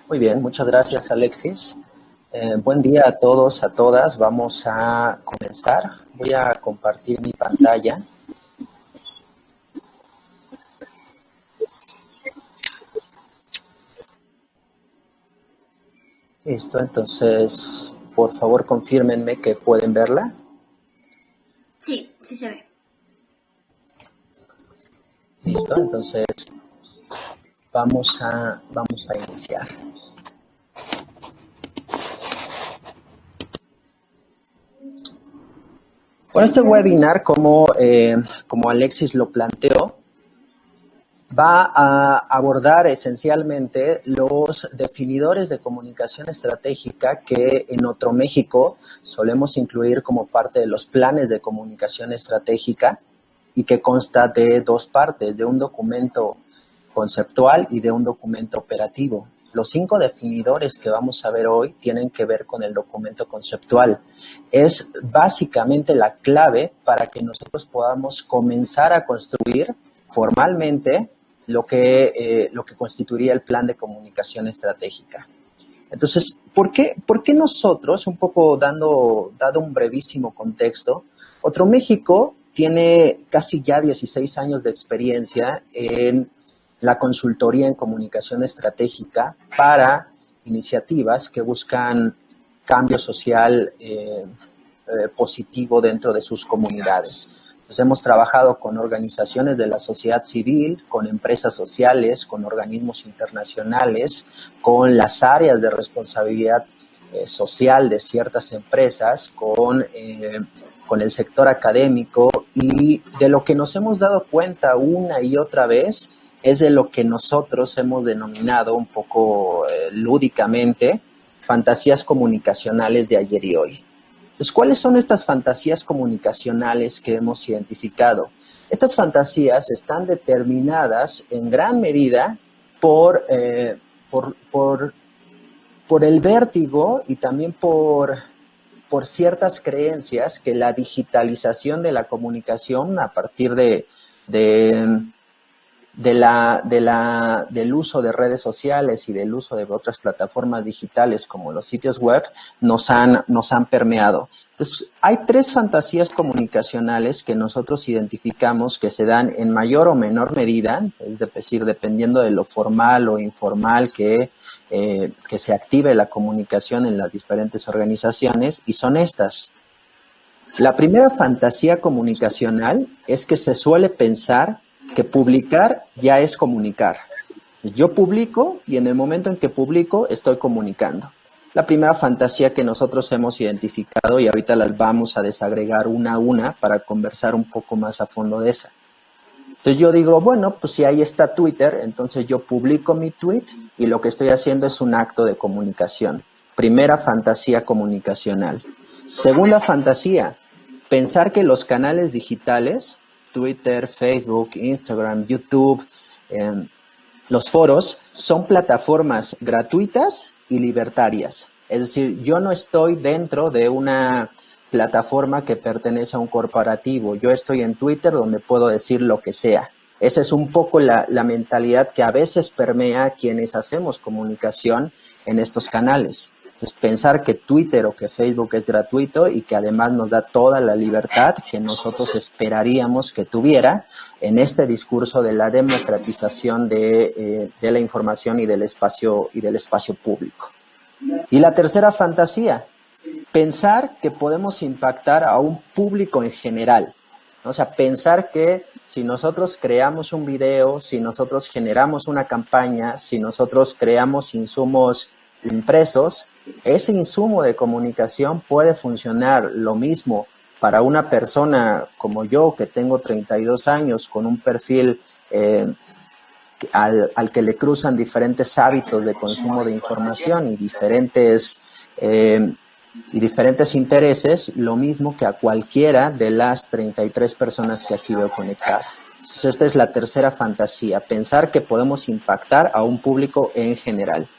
Muy bien, muchas gracias, Alexis. Buen día a todos, a todas. Vamos a comenzar. Voy a compartir mi pantalla. Listo, entonces, por favor, confírmenme que pueden verla. Sí, sí se ve. Listo, entonces vamos a iniciar. Bueno, este webinar, como Alexis lo planteó, va a abordar esencialmente los definidores de comunicación estratégica que en Otro México solemos incluir como parte de los planes de comunicación estratégica y que consta de dos partes, de un documento conceptual y de un documento operativo. Los 5 definidores que vamos a ver hoy tienen que ver con el documento conceptual. Es básicamente la clave para que nosotros podamos comenzar a construir formalmente lo que constituiría el plan de comunicación estratégica. Entonces, ¿por qué nosotros, un poco dado un brevísimo contexto, Otro México tiene casi ya 16 años de experiencia en la consultoría en comunicación estratégica para iniciativas que buscan cambio social positivo dentro de sus comunidades. Pues hemos trabajado con organizaciones de la sociedad civil, con empresas sociales, con organismos internacionales, con las áreas de responsabilidad social de ciertas empresas, con el sector académico, y de lo que nos hemos dado cuenta una y otra vez es de lo que nosotros hemos denominado un poco lúdicamente fantasías comunicacionales de ayer y hoy. Entonces, ¿cuáles son estas fantasías comunicacionales que hemos identificado? Estas fantasías están determinadas en gran medida por el vértigo y también por ciertas creencias que la digitalización de la comunicación a partir del uso de redes sociales y del uso de otras plataformas digitales como los sitios web nos han permeado. Entonces, hay 3 fantasías comunicacionales que nosotros identificamos que se dan en mayor o menor medida, es decir, dependiendo de lo formal o informal que se active la comunicación en las diferentes organizaciones, y son estas. La primera fantasía comunicacional es que se suele pensar que publicar ya es comunicar. Yo publico y en el momento en que publico estoy comunicando. La primera fantasía que nosotros hemos identificado, y ahorita las vamos a desagregar una a una para conversar un poco más a fondo de esa. Entonces yo digo, bueno, pues si ahí está Twitter, entonces yo publico mi tweet y lo que estoy haciendo es un acto de comunicación. Primera fantasía comunicacional. Segunda fantasía, pensar que los canales digitales, Twitter, Facebook, Instagram, YouTube, los foros, son plataformas gratuitas y libertarias. Es decir, yo no estoy dentro de una plataforma que pertenece a un corporativo. Yo estoy en Twitter donde puedo decir lo que sea. Esa es un poco la mentalidad que a veces permea a quienes hacemos comunicación en estos canales. Es pensar que Twitter o que Facebook es gratuito y que además nos da toda la libertad que nosotros esperaríamos que tuviera en este discurso de la democratización de la información y del espacio público. Y la tercera fantasía, pensar que podemos impactar a un público en general. O sea, pensar que si nosotros creamos un video, si nosotros generamos una campaña, si nosotros creamos insumos impresos, ese insumo de comunicación puede funcionar lo mismo para una persona como yo, que tengo 32 años, con un perfil al que le cruzan diferentes hábitos de consumo de información y diferentes intereses, lo mismo que a cualquiera de las 33 personas que aquí veo conectadas. Entonces, esta es la tercera fantasía, pensar que podemos impactar a un público en general.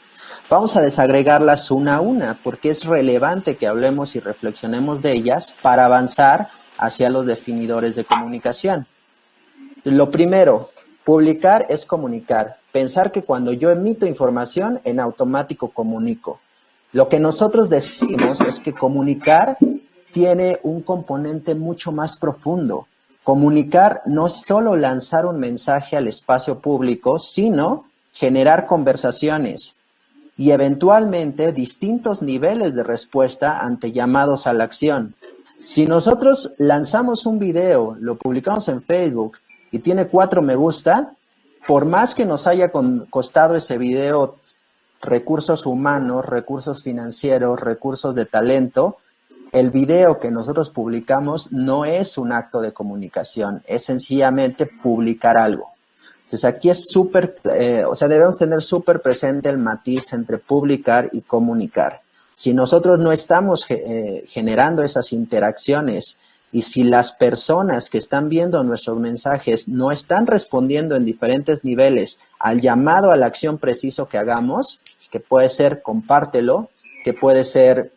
Vamos a desagregarlas una a una porque es relevante que hablemos y reflexionemos de ellas para avanzar hacia los definidores de comunicación. Lo primero, publicar es comunicar. Pensar que cuando yo emito información, en automático comunico. Lo que nosotros decimos es que comunicar tiene un componente mucho más profundo. Comunicar no es solo lanzar un mensaje al espacio público, sino generar conversaciones y eventualmente distintos niveles de respuesta ante llamados a la acción. Si nosotros lanzamos un video, lo publicamos en Facebook y tiene 4 me gusta, por más que nos haya costado ese video recursos humanos, recursos financieros, recursos de talento, el video que nosotros publicamos no es un acto de comunicación, es sencillamente publicar algo. Entonces aquí es debemos tener súper presente el matiz entre publicar y comunicar. Si nosotros no estamos generando esas interacciones y si las personas que están viendo nuestros mensajes no están respondiendo en diferentes niveles al llamado a la acción preciso que hagamos, que puede ser compártelo, que puede ser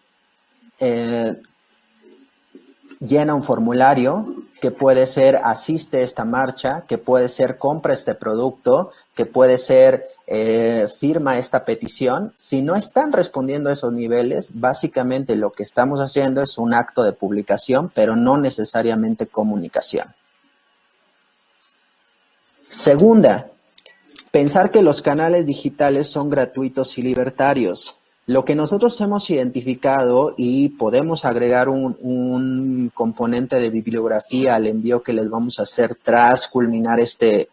llena un formulario, que puede ser asiste a esta marcha, que puede ser compra este producto, que puede ser firma esta petición. Si no están respondiendo a esos niveles, básicamente lo que estamos haciendo es un acto de publicación, pero no necesariamente comunicación. Segunda, pensar que los canales digitales son gratuitos y libertarios. Lo que nosotros hemos identificado y podemos agregar un componente de bibliografía al envío que les vamos a hacer tras culminar este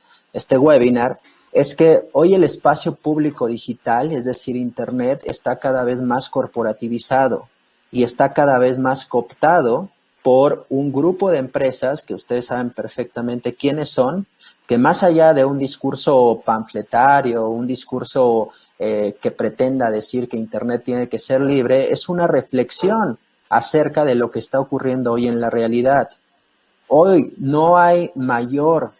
webinar, es que hoy el espacio público digital, es decir, Internet, está cada vez más corporativizado y está cada vez más cooptado por un grupo de empresas que ustedes saben perfectamente quiénes son, que más allá de un discurso panfletario, un discurso que pretenda decir que Internet tiene que ser libre, es una reflexión acerca de lo que está ocurriendo hoy en la realidad. Hoy no hay mayor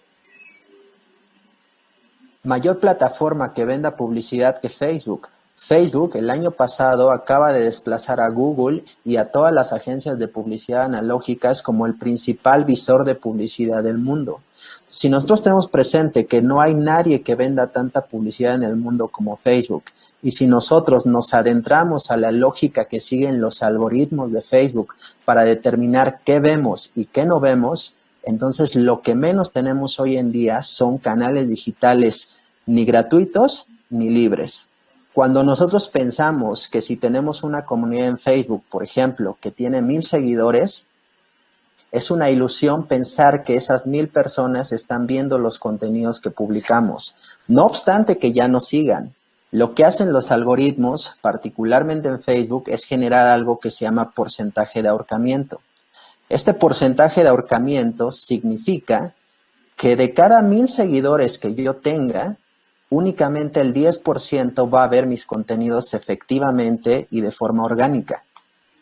plataforma que venda publicidad que Facebook. Facebook el año pasado acaba de desplazar a Google y a todas las agencias de publicidad analógicas como el principal visor de publicidad del mundo. Si nosotros tenemos presente que no hay nadie que venda tanta publicidad en el mundo como Facebook, y si nosotros nos adentramos a la lógica que siguen los algoritmos de Facebook para determinar qué vemos y qué no vemos, entonces lo que menos tenemos hoy en día son canales digitales ni gratuitos ni libres. Cuando nosotros pensamos que si tenemos una comunidad en Facebook, por ejemplo, que tiene 1000 seguidores, es una ilusión pensar que esas 1000 personas están viendo los contenidos que publicamos. No obstante que ya nos sigan, lo que hacen los algoritmos, particularmente en Facebook, es generar algo que se llama porcentaje de ahorcamiento. Este porcentaje de ahorcamiento significa que de cada 1000 seguidores que yo tenga, únicamente el 10% va a ver mis contenidos efectivamente y de forma orgánica.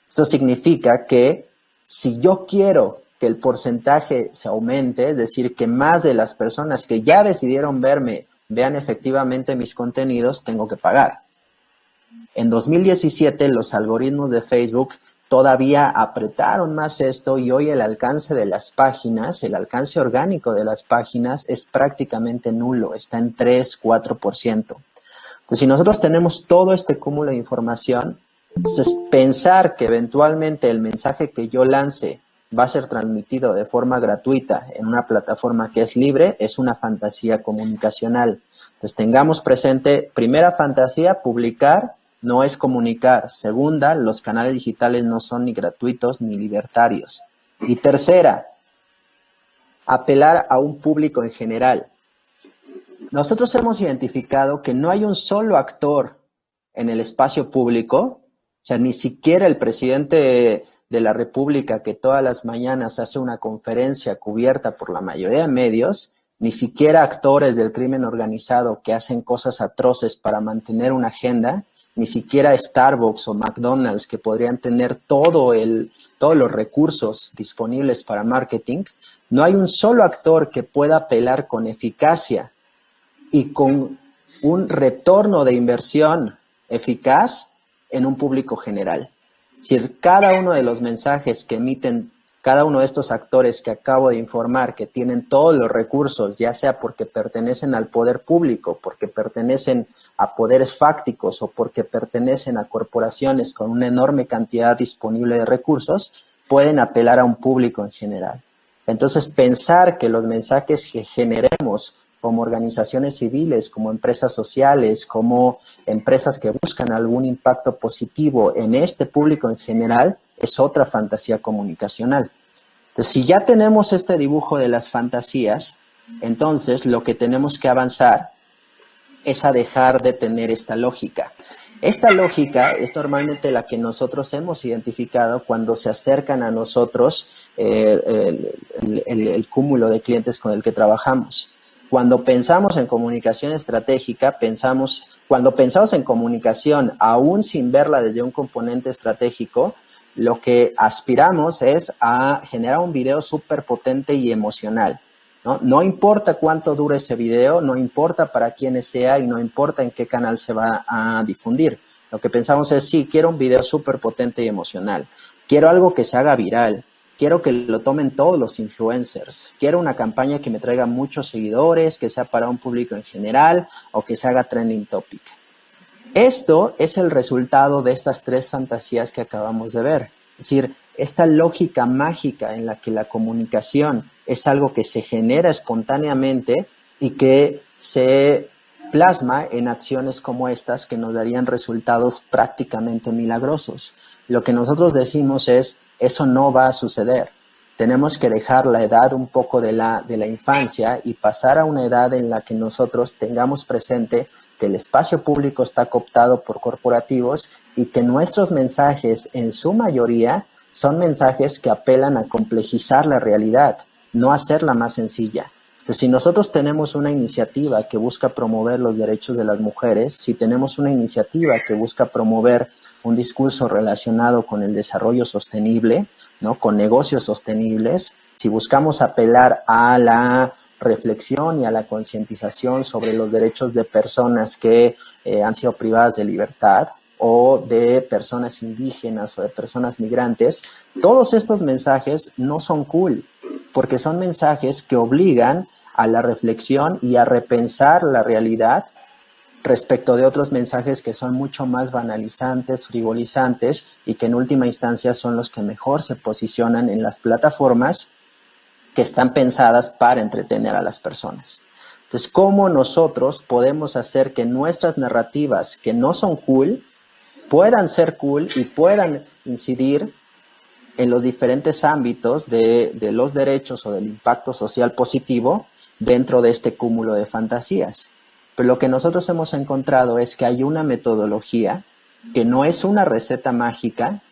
Esto significa que si yo quiero que el porcentaje se aumente, es decir, que más de las personas que ya decidieron verme vean efectivamente mis contenidos, tengo que pagar. En 2017 los algoritmos de Facebook todavía apretaron más esto y hoy el alcance de las páginas, el alcance orgánico de las páginas es prácticamente nulo, está en 3-4%. Pues si nosotros tenemos todo este cúmulo de información, entonces pensar que eventualmente el mensaje que yo lance va a ser transmitido de forma gratuita en una plataforma que es libre es una fantasía comunicacional. Entonces tengamos presente, primera fantasía, publicar no es comunicar. Segunda, los canales digitales no son ni gratuitos ni libertarios. Y tercera, apelar a un público en general. Nosotros hemos identificado que no hay un solo actor en el espacio público, o sea, ni siquiera el presidente de la República que todas las mañanas hace una conferencia cubierta por la mayoría de medios, ni siquiera actores del crimen organizado que hacen cosas atroces para mantener una agenda, ni siquiera Starbucks o McDonald's que podrían tener todos los recursos disponibles para marketing. No hay un solo actor que pueda apelar con eficacia y con un retorno de inversión eficaz en un público general. Es decir, cada uno de los mensajes que emiten cada uno de estos actores que acabo de informar, que tienen todos los recursos, ya sea porque pertenecen al poder público, porque pertenecen a poderes fácticos o porque pertenecen a corporaciones con una enorme cantidad disponible de recursos, pueden apelar a un público en general. Entonces, pensar que los mensajes que generemos como organizaciones civiles, como empresas sociales, como empresas que buscan algún impacto positivo en este público en general, es otra fantasía comunicacional. Entonces, si ya tenemos este dibujo de las fantasías, entonces lo que tenemos que avanzar es a dejar de tener esta lógica. Esta lógica es normalmente la que nosotros hemos identificado cuando se acercan a nosotros el cúmulo de clientes con el que trabajamos. Cuando pensamos en comunicación estratégica, cuando pensamos en comunicación, aún sin verla desde un componente estratégico, lo que aspiramos es a generar un video súper potente y emocional, ¿no? No importa cuánto dure ese video, no importa para quién sea y no importa en qué canal se va a difundir. Lo que pensamos es, sí, quiero un video súper potente y emocional. Quiero algo que se haga viral. Quiero que lo tomen todos los influencers. Quiero una campaña que me traiga muchos seguidores, que sea para un público en general o que se haga trending topic. Esto es el resultado de estas tres fantasías que acabamos de ver. Es decir, esta lógica mágica en la que la comunicación es algo que se genera espontáneamente y que se plasma en acciones como estas que nos darían resultados prácticamente milagrosos. Lo que nosotros decimos es, eso no va a suceder. Tenemos que dejar la edad un poco de la infancia y pasar a una edad en la que nosotros tengamos presente que el espacio público está cooptado por corporativos y que nuestros mensajes, en su mayoría, son mensajes que apelan a complejizar la realidad, no hacerla más sencilla. Entonces, si nosotros tenemos una iniciativa que busca promover los derechos de las mujeres, si tenemos una iniciativa que busca promover un discurso relacionado con el desarrollo sostenible, ¿no? Con negocios sostenibles, si buscamos apelar a la reflexión y a la concientización sobre los derechos de personas que han sido privadas de libertad o de personas indígenas o de personas migrantes, todos estos mensajes no son cool, porque son mensajes que obligan a la reflexión y a repensar la realidad respecto de otros mensajes que son mucho más banalizantes, frivolizantes y que en última instancia son los que mejor se posicionan en las plataformas que están pensadas para entretener a las personas. Entonces, ¿cómo nosotros podemos hacer que nuestras narrativas que no son cool puedan ser cool y puedan incidir en los diferentes ámbitos de los derechos o del impacto social positivo dentro de este cúmulo de fantasías? Pero lo que nosotros hemos encontrado es que hay una metodología que no es una receta mágica,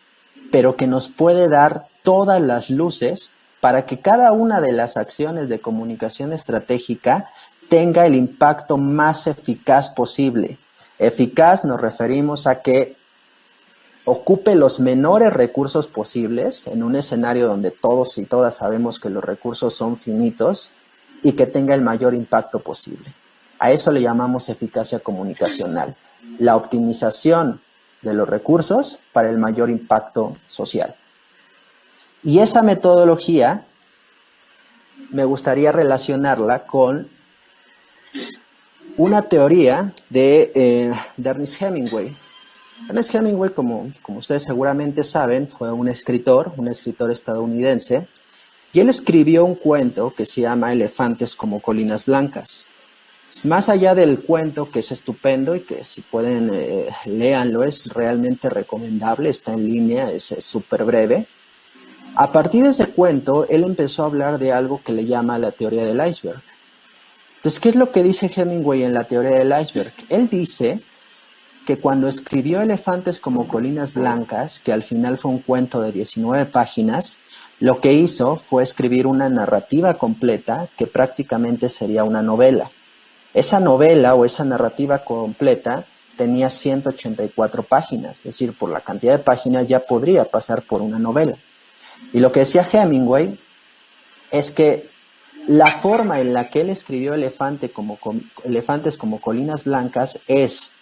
pero que nos puede dar todas las luces para que cada una de las acciones de comunicación estratégica tenga el impacto más eficaz posible. Eficaz nos referimos a que ocupe los menores recursos posibles en un escenario donde todos y todas sabemos que los recursos son finitos y que tenga el mayor impacto posible. A eso le llamamos eficacia comunicacional, la optimización de los recursos para el mayor impacto social. Y esa metodología me gustaría relacionarla con una teoría de Ernest Hemingway. Ernest Hemingway, como ustedes seguramente saben, fue un escritor estadounidense, y él escribió un cuento que se llama Elefantes como colinas blancas. Más allá del cuento, que es estupendo y que si pueden léanlo, es realmente recomendable, está en línea, es súper breve. A partir de ese cuento, él empezó a hablar de algo que le llama la teoría del iceberg. Entonces, ¿qué es lo que dice Hemingway en la teoría del iceberg? Él dice que cuando escribió Elefantes como colinas blancas, que al final fue un cuento de 19 páginas, lo que hizo fue escribir una narrativa completa que prácticamente sería una novela. Esa novela o esa narrativa completa tenía 184 páginas, es decir, por la cantidad de páginas ya podría pasar por una novela. Y lo que decía Hemingway es que la forma en la que él escribió Elefantes como colinas blancas es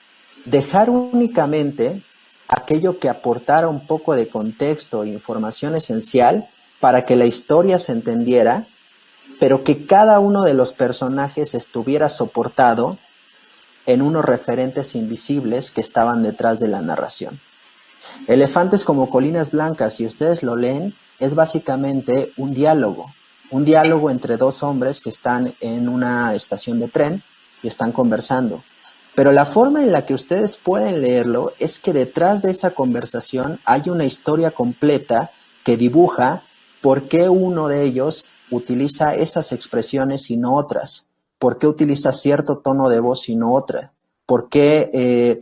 dejar únicamente aquello que aportara un poco de contexto e información esencial para que la historia se entendiera, pero que cada uno de los personajes estuviera soportado en unos referentes invisibles que estaban detrás de la narración. Elefantes como Colinas Blancas, si ustedes lo leen, es básicamente un diálogo entre dos hombres que están en una estación de tren y están conversando. Pero la forma en la que ustedes pueden leerlo es que detrás de esa conversación hay una historia completa que dibuja por qué uno de ellos utiliza esas expresiones y no otras, por qué utiliza cierto tono de voz y no otra, por qué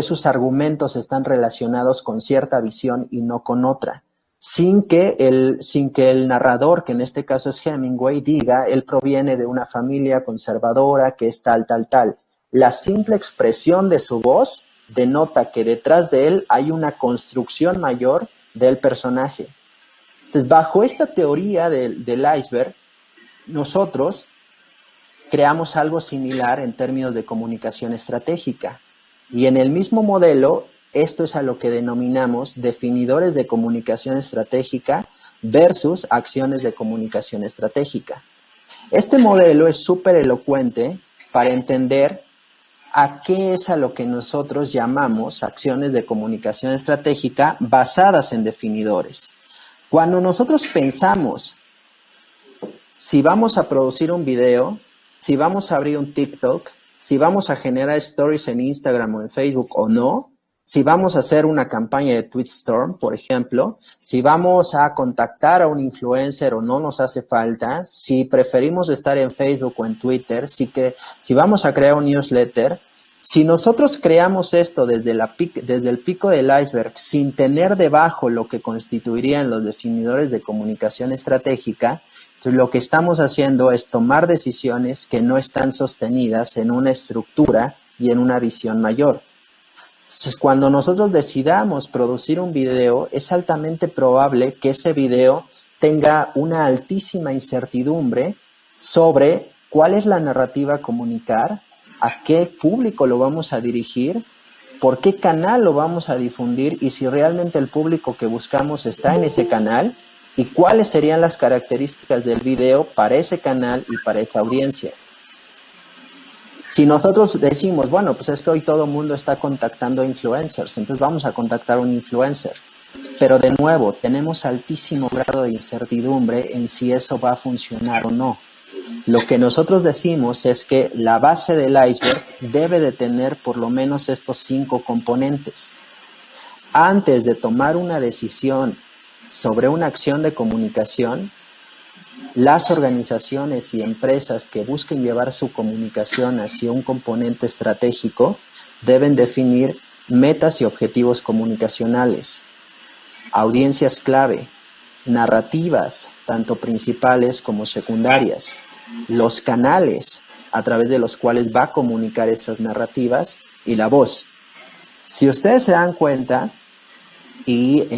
sus argumentos están relacionados con cierta visión y no con otra, sin que el narrador, que en este caso es Hemingway, diga él proviene de una familia conservadora que es tal, tal, tal. La simple expresión de su voz denota que detrás de él hay una construcción mayor del personaje. Entonces, bajo esta teoría del iceberg, nosotros creamos algo similar en términos de comunicación estratégica. Y en el mismo modelo, esto es a lo que denominamos definidores de comunicación estratégica versus acciones de comunicación estratégica. Este modelo es súper elocuente para entender a qué es a lo que nosotros llamamos acciones de comunicación estratégica basadas en definidores. Cuando nosotros pensamos si vamos a producir un video, si vamos a abrir un TikTok, si vamos a generar stories en Instagram o en Facebook o no, si vamos a hacer una campaña de Tweetstorm, por ejemplo, si vamos a contactar a un influencer o no nos hace falta, si preferimos estar en Facebook o en Twitter, si vamos a crear un newsletter, si nosotros creamos esto desde el pico del iceberg sin tener debajo lo que constituirían los definidores de comunicación estratégica, entonces lo que estamos haciendo es tomar decisiones que no están sostenidas en una estructura y en una visión mayor. Entonces, cuando nosotros decidamos producir un video, es altamente probable que ese video tenga una altísima incertidumbre sobre cuál es la narrativa a comunicar, a qué público lo vamos a dirigir, por qué canal lo vamos a difundir y si realmente el público que buscamos está en ese canal y cuáles serían las características del video para ese canal y para esa audiencia. Si nosotros decimos, bueno, pues es que hoy todo el mundo está contactando influencers, entonces vamos a contactar a un influencer. Pero de nuevo, tenemos altísimo grado de incertidumbre en si eso va a funcionar o no. Lo que nosotros decimos es que la base del iceberg debe de tener por lo menos estos 5 componentes. Antes de tomar una decisión sobre una acción de comunicación, las organizaciones y empresas que busquen llevar su comunicación hacia un componente estratégico deben definir metas y objetivos comunicacionales, audiencias clave, narrativas, tanto principales como secundarias, los canales a través de los cuales va a comunicar esas narrativas y la voz. Si ustedes se dan cuenta, y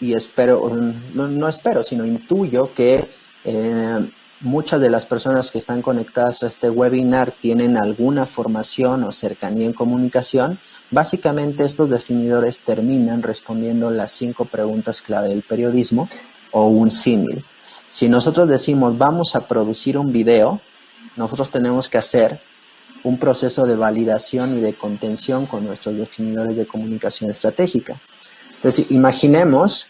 espero, no espero, sino intuyo que muchas de las personas que están conectadas a este webinar tienen alguna formación o cercanía en comunicación, básicamente estos definidores terminan respondiendo las 5 preguntas clave del periodismo o un símil. Si nosotros decimos vamos a producir un video, nosotros tenemos que hacer un proceso de validación y de contención con nuestros definidores de comunicación estratégica. Entonces, imaginemos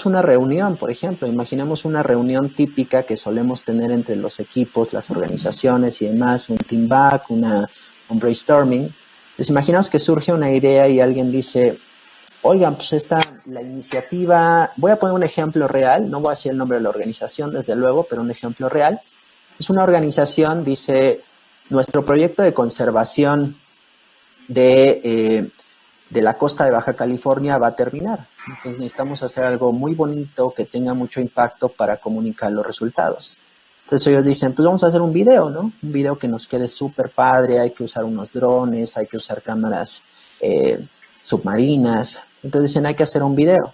una reunión, por ejemplo, imaginemos una reunión típica que solemos tener entre los equipos, las organizaciones y demás, un team back, un brainstorming. Entonces, imaginemos que surge una idea y alguien dice, oigan, pues la iniciativa, voy a poner un ejemplo real, no voy a decir el nombre de la organización, desde luego, pero un ejemplo real. Es una organización, dice, nuestro proyecto de conservación de la costa de Baja California va a terminar. Entonces necesitamos hacer algo muy bonito que tenga mucho impacto para comunicar los resultados. Entonces ellos dicen, pues vamos a hacer un video, ¿no? Un video que nos quede súper padre, hay que usar unos drones, hay que usar cámaras submarinas. Entonces dicen, hay que hacer un video.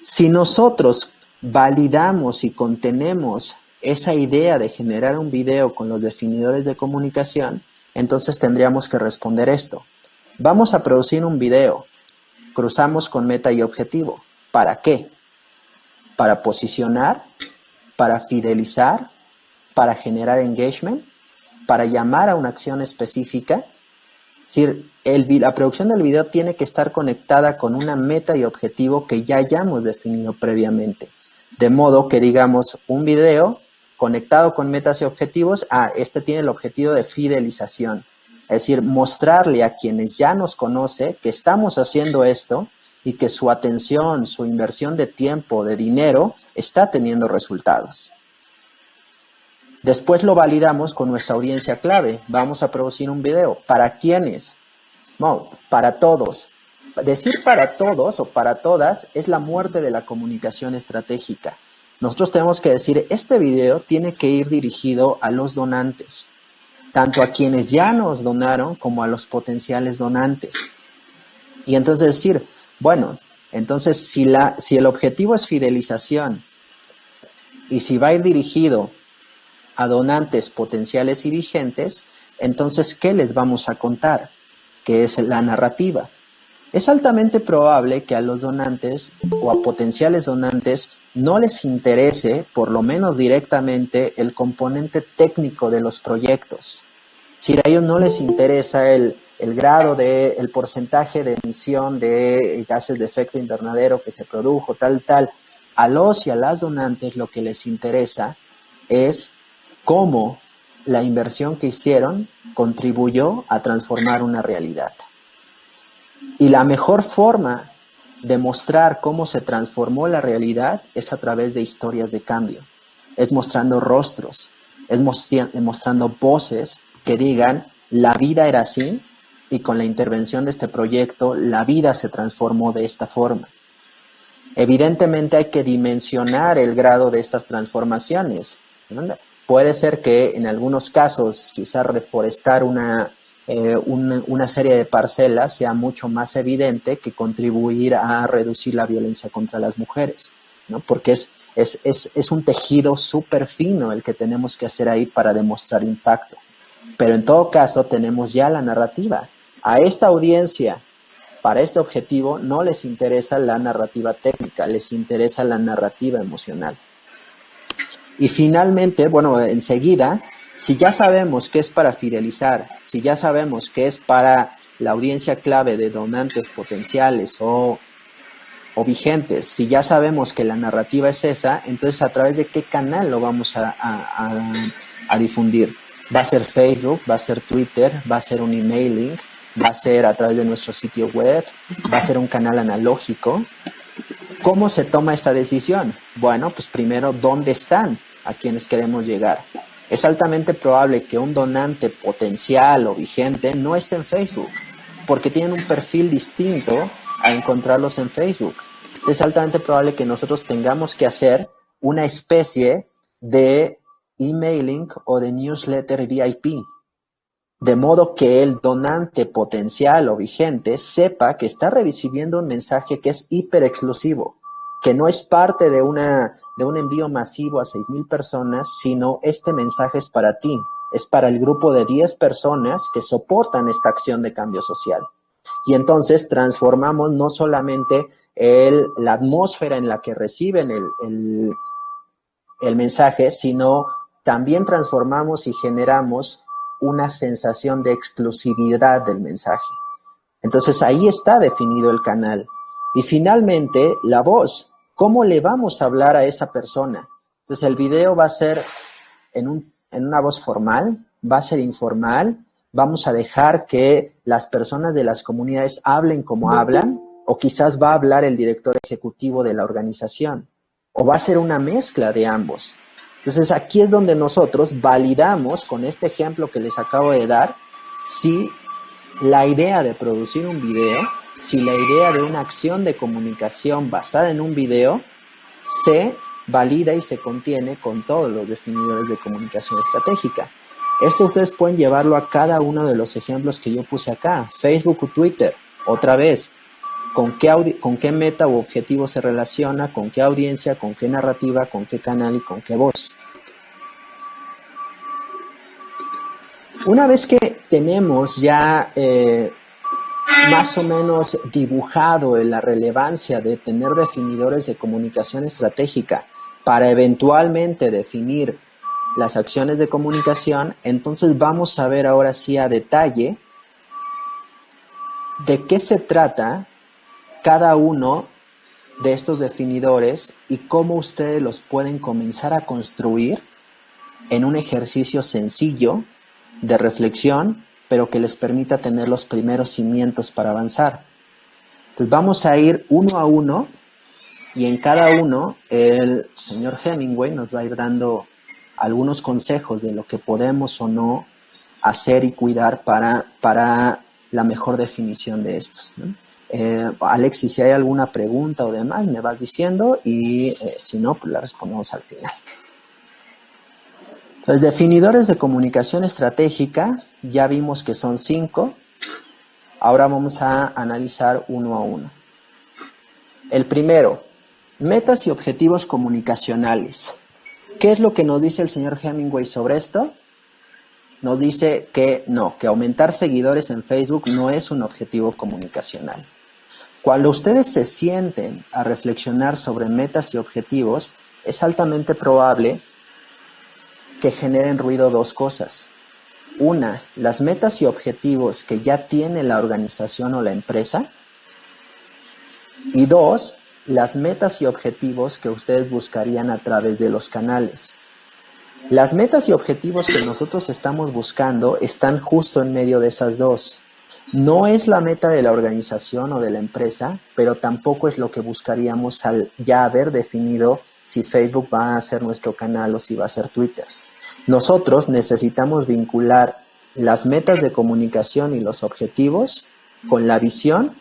Si nosotros validamos y contenemos esa idea de generar un video con los definidores de comunicación, entonces tendríamos que responder esto. Vamos a producir un video, cruzamos con meta y objetivo. ¿Para qué? para posicionar, para fidelizar, para generar engagement, para llamar a una acción específica. Es decir, la producción del video tiene que estar conectada con una meta y objetivo que ya hayamos definido previamente. De modo que digamos un video conectado con metas y objetivos, este tiene el objetivo de fidelización. Es decir, mostrarle a quienes ya nos conocen que estamos haciendo esto y que su atención, su inversión de tiempo, de dinero, está teniendo resultados. Después lo validamos con nuestra audiencia clave. Vamos a producir un video. ¿Para quiénes? No, para todos. Decir para todos o para todas es la muerte de la comunicación estratégica. Nosotros tenemos que decir, este video tiene que ir dirigido a los donantes, tanto a quienes ya nos donaron como a los potenciales donantes. Y entonces decir, bueno, entonces si el objetivo es fidelización y si va a ir dirigido a donantes potenciales y vigentes, entonces, ¿qué les vamos a contar? Que es la narrativa. Es altamente probable que a los donantes o a potenciales donantes no les interese, por lo menos directamente, el componente técnico de los proyectos. Si a ellos no les interesa el grado el porcentaje de emisión de gases de efecto invernadero que se produjo, tal. A los y a las donantes lo que les interesa es cómo la inversión que hicieron contribuyó a transformar una realidad. Y la mejor forma de mostrar cómo se transformó la realidad es a través de historias de cambio. Es mostrando rostros, es mostrando voces que digan, la vida era así y con la intervención de este proyecto, la vida se transformó de esta forma. Evidentemente hay que dimensionar el grado de estas transformaciones, ¿no? Puede ser que en algunos casos quizás reforestar una serie de parcelas sea mucho más evidente que contribuir a reducir la violencia contra las mujeres, ¿no? Porque es un tejido súper fino el que tenemos que hacer ahí para demostrar impacto. Pero en todo caso tenemos ya la narrativa. A esta audiencia, para este objetivo, no les interesa la narrativa técnica, les interesa la narrativa emocional. Y finalmente, bueno, enseguida, si ya sabemos que es para fidelizar, si ya sabemos que es para la audiencia clave de donantes potenciales o vigentes, si ya sabemos que la narrativa es esa, entonces ¿a través de qué canal lo vamos a difundir? ¿Va a ser Facebook? ¿Va a ser Twitter? ¿Va a ser un emailing? ¿Va a ser a través de nuestro sitio web? ¿Va a ser un canal analógico? ¿Cómo se toma esta decisión? Bueno, pues primero, ¿dónde están a quienes queremos llegar? Es altamente probable que un donante potencial o vigente no esté en Facebook, porque tienen un perfil distinto a encontrarlos en Facebook. Es altamente probable que nosotros tengamos que hacer una especie de emailing o de newsletter VIP, de modo que el donante potencial o vigente sepa que está recibiendo un mensaje que es hiper exclusivo, que no es parte de un envío masivo a 6,000 personas, sino este mensaje es para ti, es para el grupo de 10 personas que soportan esta acción de cambio social. Y entonces transformamos no solamente la atmósfera en la que reciben el mensaje, sino también transformamos y generamos una sensación de exclusividad del mensaje. Entonces ahí está definido el canal. Y finalmente, la voz. ¿Cómo le vamos a hablar a esa persona? Entonces el video va a ser en una voz formal, va a ser informal, vamos a dejar que las personas de las comunidades hablen como hablan, o quizás va a hablar el director ejecutivo de la organización, o va a ser una mezcla de ambos. Entonces aquí es donde nosotros validamos con este ejemplo que les acabo de dar si la idea de producir un video, si la idea de una acción de comunicación basada en un video se valida y se contiene con todos los definidores de comunicación estratégica. Esto ustedes pueden llevarlo a cada uno de los ejemplos que yo puse acá, Facebook o Twitter. Otra vez, ¿con qué meta u objetivo se relaciona? ¿Con qué audiencia? ¿Con qué narrativa? ¿Con qué canal? ¿Y con qué voz? Una vez que tenemos ya más o menos dibujado en la relevancia de tener definidores de comunicación estratégica para eventualmente definir las acciones de comunicación, entonces vamos a ver ahora sí a detalle de qué se trata cada uno de estos definidores y cómo ustedes los pueden comenzar a construir en un ejercicio sencillo de reflexión, pero que les permita tener los primeros cimientos para avanzar. Entonces vamos a ir uno a uno y en cada uno el señor Hemingway nos va a ir dando algunos consejos de lo que podemos o no hacer y cuidar para la mejor definición de estos, ¿no? Alexis, si hay alguna pregunta o demás, me vas diciendo y si no, pues la respondemos al final. Los definidores de comunicación estratégica, ya vimos que son 5. Ahora vamos a analizar uno a uno. El primero, metas y objetivos comunicacionales. ¿Qué es lo que nos dice el señor Hemingway sobre esto? Nos dice que no, que aumentar seguidores en Facebook no es un objetivo comunicacional. Cuando ustedes se sienten a reflexionar sobre metas y objetivos, es altamente probable que generen ruido dos cosas. Una, las metas y objetivos que ya tiene la organización o la empresa. Y dos, las metas y objetivos que ustedes buscarían a través de los canales. Las metas y objetivos que nosotros estamos buscando están justo en medio de esas dos. No es la meta de la organización o de la empresa, pero tampoco es lo que buscaríamos al ya haber definido si Facebook va a ser nuestro canal o si va a ser Twitter. Nosotros necesitamos vincular las metas de comunicación y los objetivos con la visión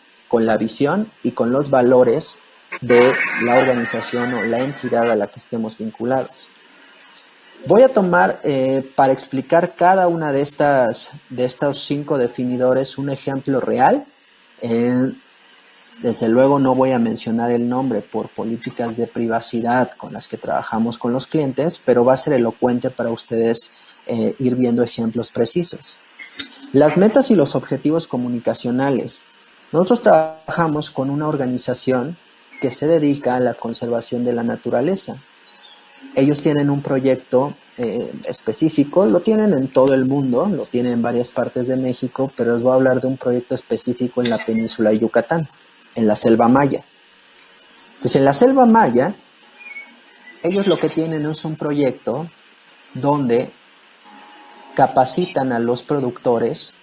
y con los valores de la organización o la entidad a la que estemos vinculados. Voy a tomar, para explicar cada una de estos 5 definidores, un ejemplo real. Desde luego no voy a mencionar el nombre por políticas de privacidad con las que trabajamos con los clientes, pero va a ser elocuente para ustedes ir viendo ejemplos precisos. Las metas y los objetivos comunicacionales. Nosotros trabajamos con una organización que se dedica a la conservación de la naturaleza. Ellos tienen un proyecto específico, lo tienen en todo el mundo, lo tienen en varias partes de México, pero les voy a hablar de un proyecto específico en la península de Yucatán, en la selva maya. Entonces, en la selva maya, ellos lo que tienen es un proyecto donde capacitan a los productores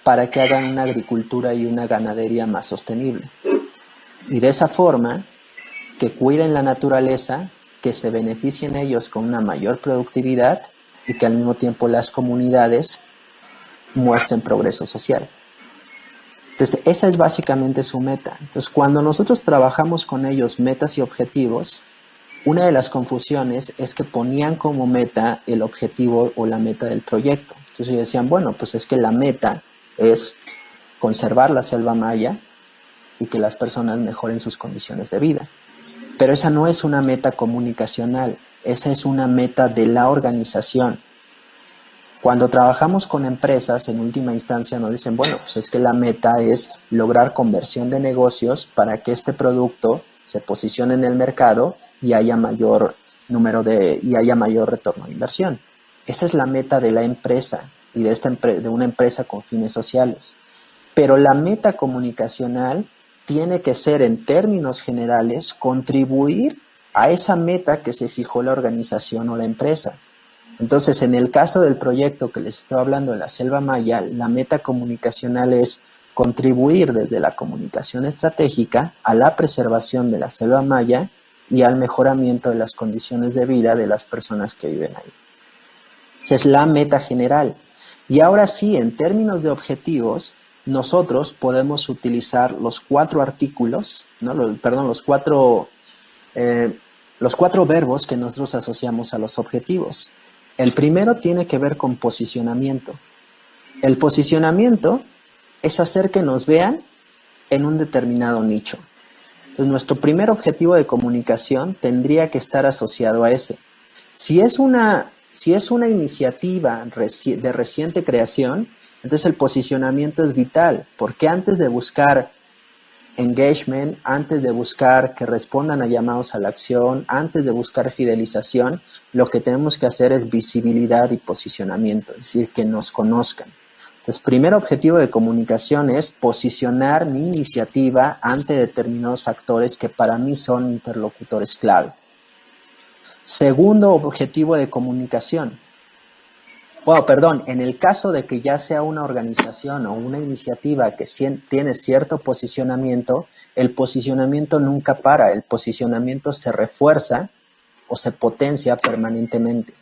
para que hagan una agricultura y una ganadería más sostenible. Y de esa forma, que cuiden la naturaleza, que se beneficien ellos con una mayor productividad y que al mismo tiempo las comunidades muestren progreso social. Entonces, esa es básicamente su meta. Entonces, cuando nosotros trabajamos con ellos metas y objetivos, una de las confusiones es que ponían como meta el objetivo o la meta del proyecto. Entonces, ellos decían, bueno, pues es que la meta es conservar la selva maya y que las personas mejoren sus condiciones de vida. Pero esa no es una meta comunicacional, esa es una meta de la organización. Cuando trabajamos con empresas, en última instancia nos dicen, bueno, pues es que la meta es lograr conversión de negocios para que este producto se posicione en el mercado y haya mayor retorno de inversión. Esa es la meta de la empresa y de una empresa con fines sociales. Pero la meta comunicacional tiene que ser, en términos generales, contribuir a esa meta que se fijó la organización o la empresa. Entonces, en el caso del proyecto que les estaba hablando de la selva maya, la meta comunicacional es contribuir desde la comunicación estratégica a la preservación de la selva maya y al mejoramiento de las condiciones de vida de las personas que viven ahí. Esa es la meta general. Y ahora sí, en términos de objetivos, nosotros podemos utilizar los 4 artículos, ¿no? Los cuatro verbos que nosotros asociamos a los objetivos. El primero tiene que ver con posicionamiento. El posicionamiento es hacer que nos vean en un determinado nicho. Entonces, nuestro primer objetivo de comunicación tendría que estar asociado a ese. Si es una iniciativa de reciente creación, Entonces el posicionamiento es vital, porque antes de buscar engagement, antes de buscar que respondan a llamados a la acción, antes de buscar fidelización, lo que tenemos que hacer es visibilidad y posicionamiento, es decir, que nos conozcan. Entonces, primer objetivo de comunicación es posicionar mi iniciativa ante determinados actores que para mí son interlocutores clave. Segundo objetivo de comunicación. En el caso de que ya sea una organización o una iniciativa que tiene cierto posicionamiento, el posicionamiento nunca para, el posicionamiento se refuerza o se potencia permanentemente.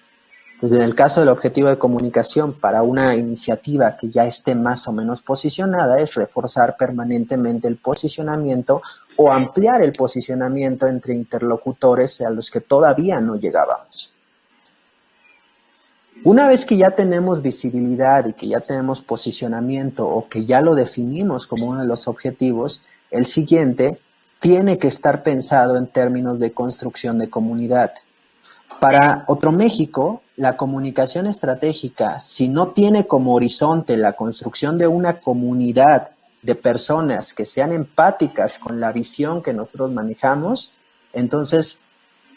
Entonces, en el caso del objetivo de comunicación para una iniciativa que ya esté más o menos posicionada, es reforzar permanentemente el posicionamiento o ampliar el posicionamiento entre interlocutores a los que todavía no llegábamos. Una vez que ya tenemos visibilidad y que ya tenemos posicionamiento o que ya lo definimos como uno de los objetivos, el siguiente tiene que estar pensado en términos de construcción de comunidad. Para Otro México, la comunicación estratégica, si no tiene como horizonte la construcción de una comunidad de personas que sean empáticas con la visión que nosotros manejamos, entonces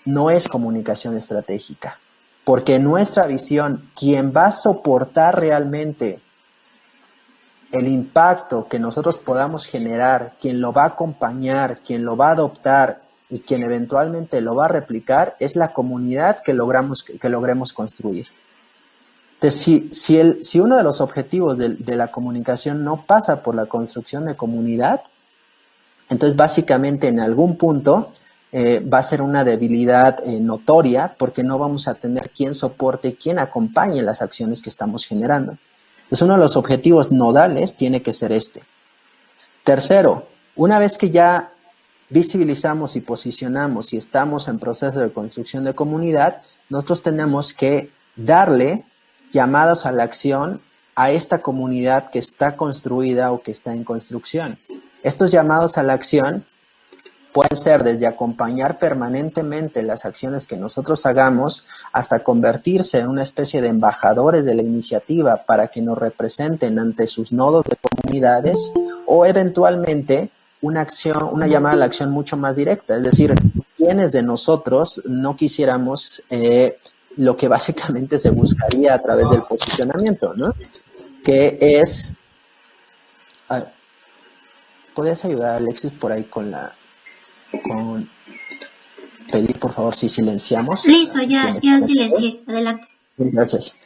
no es comunicación estratégica. Porque nuestra visión, quien va a soportar realmente el impacto que nosotros podamos generar, quien lo va a acompañar, quien lo va a adoptar y quien eventualmente lo va a replicar, es la comunidad que logremos construir. Entonces, si uno de los objetivos de la comunicación no pasa por la construcción de comunidad, entonces básicamente en algún punto va a ser una debilidad notoria, porque no vamos a tener quien soporte, quien acompañe las acciones que estamos generando. Entonces, uno de los objetivos nodales tiene que ser este. Tercero, una vez que ya visibilizamos y posicionamos y estamos en proceso de construcción de comunidad, nosotros tenemos que darle llamadas a la acción a esta comunidad que está construida o que está en construcción. Estos llamados a la acción pueden ser desde acompañar permanentemente las acciones que nosotros hagamos hasta convertirse en una especie de embajadores de la iniciativa para que nos representen ante sus nodos de comunidades, o eventualmente una llamada a la acción mucho más directa. Es decir, quienes de nosotros no quisiéramos lo que básicamente se buscaría a través del posicionamiento, ¿no? Que es... ¿Podrías ayudar, Alexis, por ahí con pedir, por favor, si silenciamos? Listo, ya silencié. Adelante. Gracias.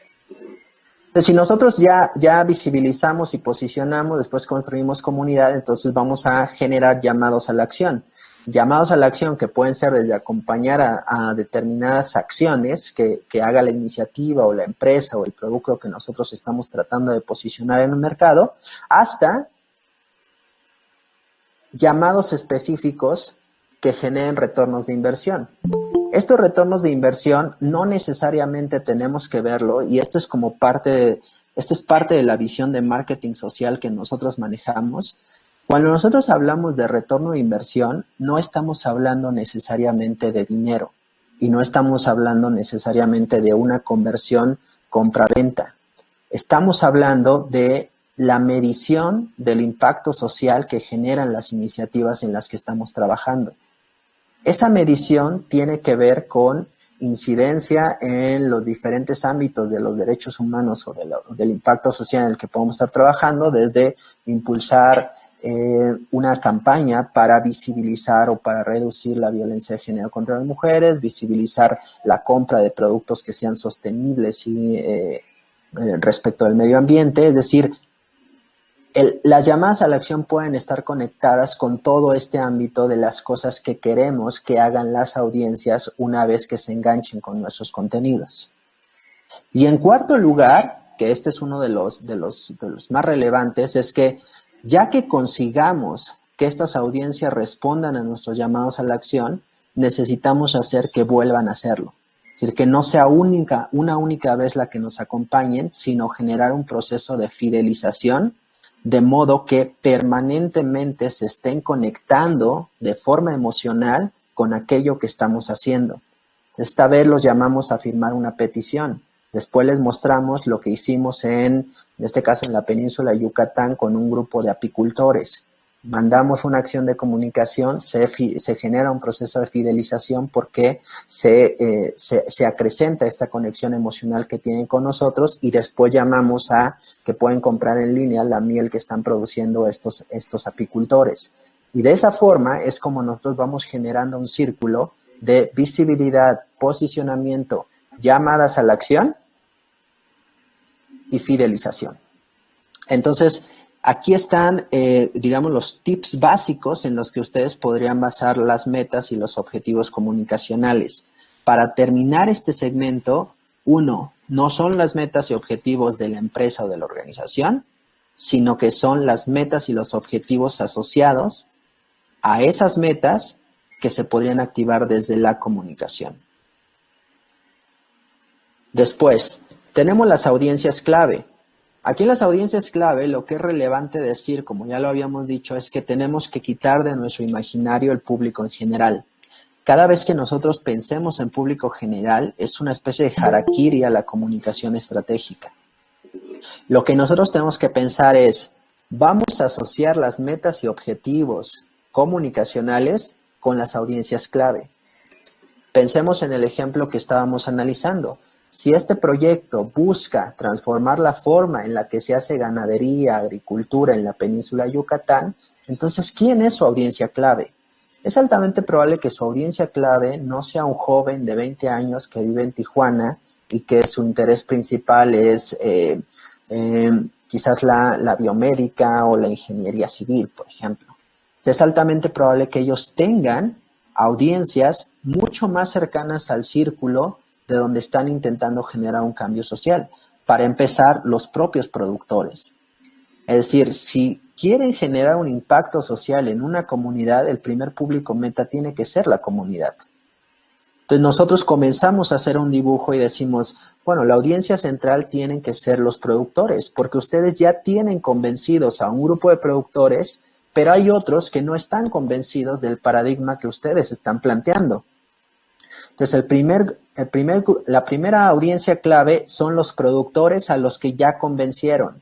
Entonces, si nosotros ya visibilizamos y posicionamos, después construimos comunidad, entonces vamos a generar llamados a la acción. Llamados a la acción que pueden ser desde acompañar a determinadas acciones que haga la iniciativa o la empresa o el producto que nosotros estamos tratando de posicionar en un mercado, hasta llamados específicos que generen retornos de inversión. Estos retornos de inversión no necesariamente tenemos que verlo, y esto es parte de la visión de marketing social que nosotros manejamos. Cuando nosotros hablamos de retorno de inversión, no estamos hablando necesariamente de dinero y no estamos hablando necesariamente de una conversión compra-venta. Estamos hablando de la medición del impacto social que generan las iniciativas en las que estamos trabajando. Esa medición tiene que ver con incidencia en los diferentes ámbitos de los derechos humanos o del impacto social en el que podemos estar trabajando, desde impulsar una campaña para visibilizar o para reducir la violencia de género contra las mujeres, visibilizar la compra de productos que sean sostenibles y respecto al medio ambiente. Es decir, las llamadas a la acción pueden estar conectadas con todo este ámbito de las cosas que queremos que hagan las audiencias una vez que se enganchen con nuestros contenidos. Y en cuarto lugar, que este es uno de los más relevantes, es que ya que consigamos que estas audiencias respondan a nuestros llamados a la acción, necesitamos hacer que vuelvan a hacerlo. Es decir, que no sea una única vez la que nos acompañen, sino generar un proceso de fidelización, de modo que permanentemente se estén conectando de forma emocional con aquello que estamos haciendo. Esta vez los llamamos a firmar una petición. Después les mostramos lo que hicimos en en este caso en la península de Yucatán, con un grupo de apicultores. Mandamos una acción de comunicación, se genera un proceso de fidelización porque se acrecenta esta conexión emocional que tienen con nosotros y después llamamos a que pueden comprar en línea la miel que están produciendo estos apicultores. Y de esa forma es como nosotros vamos generando un círculo de visibilidad, posicionamiento, llamadas a la acción y fidelización. Entonces, aquí están, digamos, los tips básicos en los que ustedes podrían basar las metas y los objetivos comunicacionales. Para terminar este segmento, 1, no son las metas y objetivos de la empresa o de la organización, sino que son las metas y los objetivos asociados a esas metas que se podrían activar desde la comunicación. Después, tenemos las audiencias clave. Aquí en las audiencias clave, lo que es relevante decir, como ya lo habíamos dicho, es que tenemos que quitar de nuestro imaginario el público en general. Cada vez que nosotros pensemos en público general, es una especie de harakiri a la comunicación estratégica. Lo que nosotros tenemos que pensar es, vamos a asociar las metas y objetivos comunicacionales con las audiencias clave. Pensemos en el ejemplo que estábamos analizando. Si este proyecto busca transformar la forma en la que se hace ganadería, agricultura en la península de Yucatán, entonces, ¿quién es su audiencia clave? Es altamente probable que su audiencia clave no sea un joven de 20 años que vive en Tijuana y que su interés principal es quizás la biomédica o la ingeniería civil, por ejemplo. Es altamente probable que ellos tengan audiencias mucho más cercanas al círculo de donde están intentando generar un cambio social. Para empezar, los propios productores. Es decir, si quieren generar un impacto social en una comunidad, el primer público meta tiene que ser la comunidad. Entonces nosotros comenzamos a hacer un dibujo y decimos, bueno, la audiencia central tienen que ser los productores, porque ustedes ya tienen convencidos a un grupo de productores, pero hay otros que no están convencidos del paradigma que ustedes están planteando. Entonces, la primera audiencia clave son los productores a los que ya convencieron,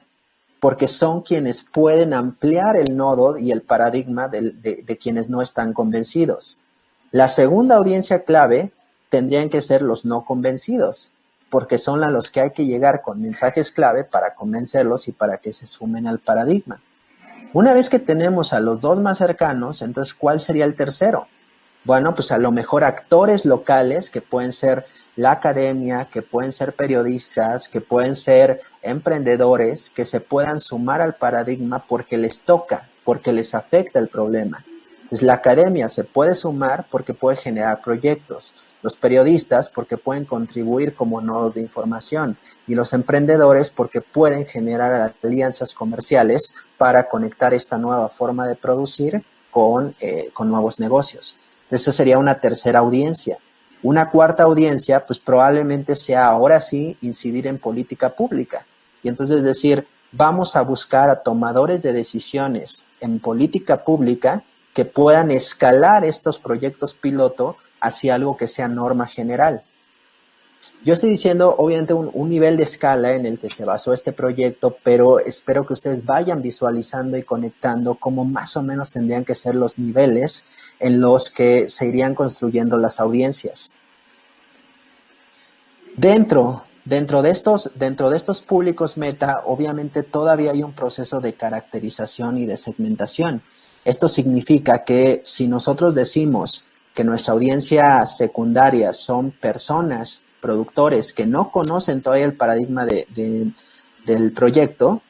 porque son quienes pueden ampliar el nodo y el paradigma de quienes no están convencidos. La segunda audiencia clave tendrían que ser los no convencidos, porque son a los que hay que llegar con mensajes clave para convencerlos y para que se sumen al paradigma. Una vez que tenemos a los dos más cercanos, entonces, ¿cuál sería el tercero? Bueno, pues a lo mejor actores locales que pueden ser la academia, que pueden ser periodistas, que pueden ser emprendedores, que se puedan sumar al paradigma porque les toca, porque les afecta el problema. Entonces, la academia se puede sumar porque puede generar proyectos, los periodistas porque pueden contribuir como nodos de información y los emprendedores porque pueden generar alianzas comerciales para conectar esta nueva forma de producir con nuevos negocios. Entonces, esa sería una tercera audiencia. Una cuarta audiencia, pues probablemente sea ahora sí incidir en política pública. Y entonces decir, vamos a buscar a tomadores de decisiones en política pública que puedan escalar estos proyectos piloto hacia algo que sea norma general. Yo estoy diciendo, obviamente, un nivel de escala en el que se basó este proyecto, pero espero que ustedes vayan visualizando y conectando cómo más o menos tendrían que ser los niveles en los que se irían construyendo las audiencias. Dentro de estos públicos meta, obviamente todavía hay un proceso de caracterización y de segmentación. Esto significa que si nosotros decimos que nuestra audiencia secundaria son personas, productores que no conocen todavía el paradigma del proyecto,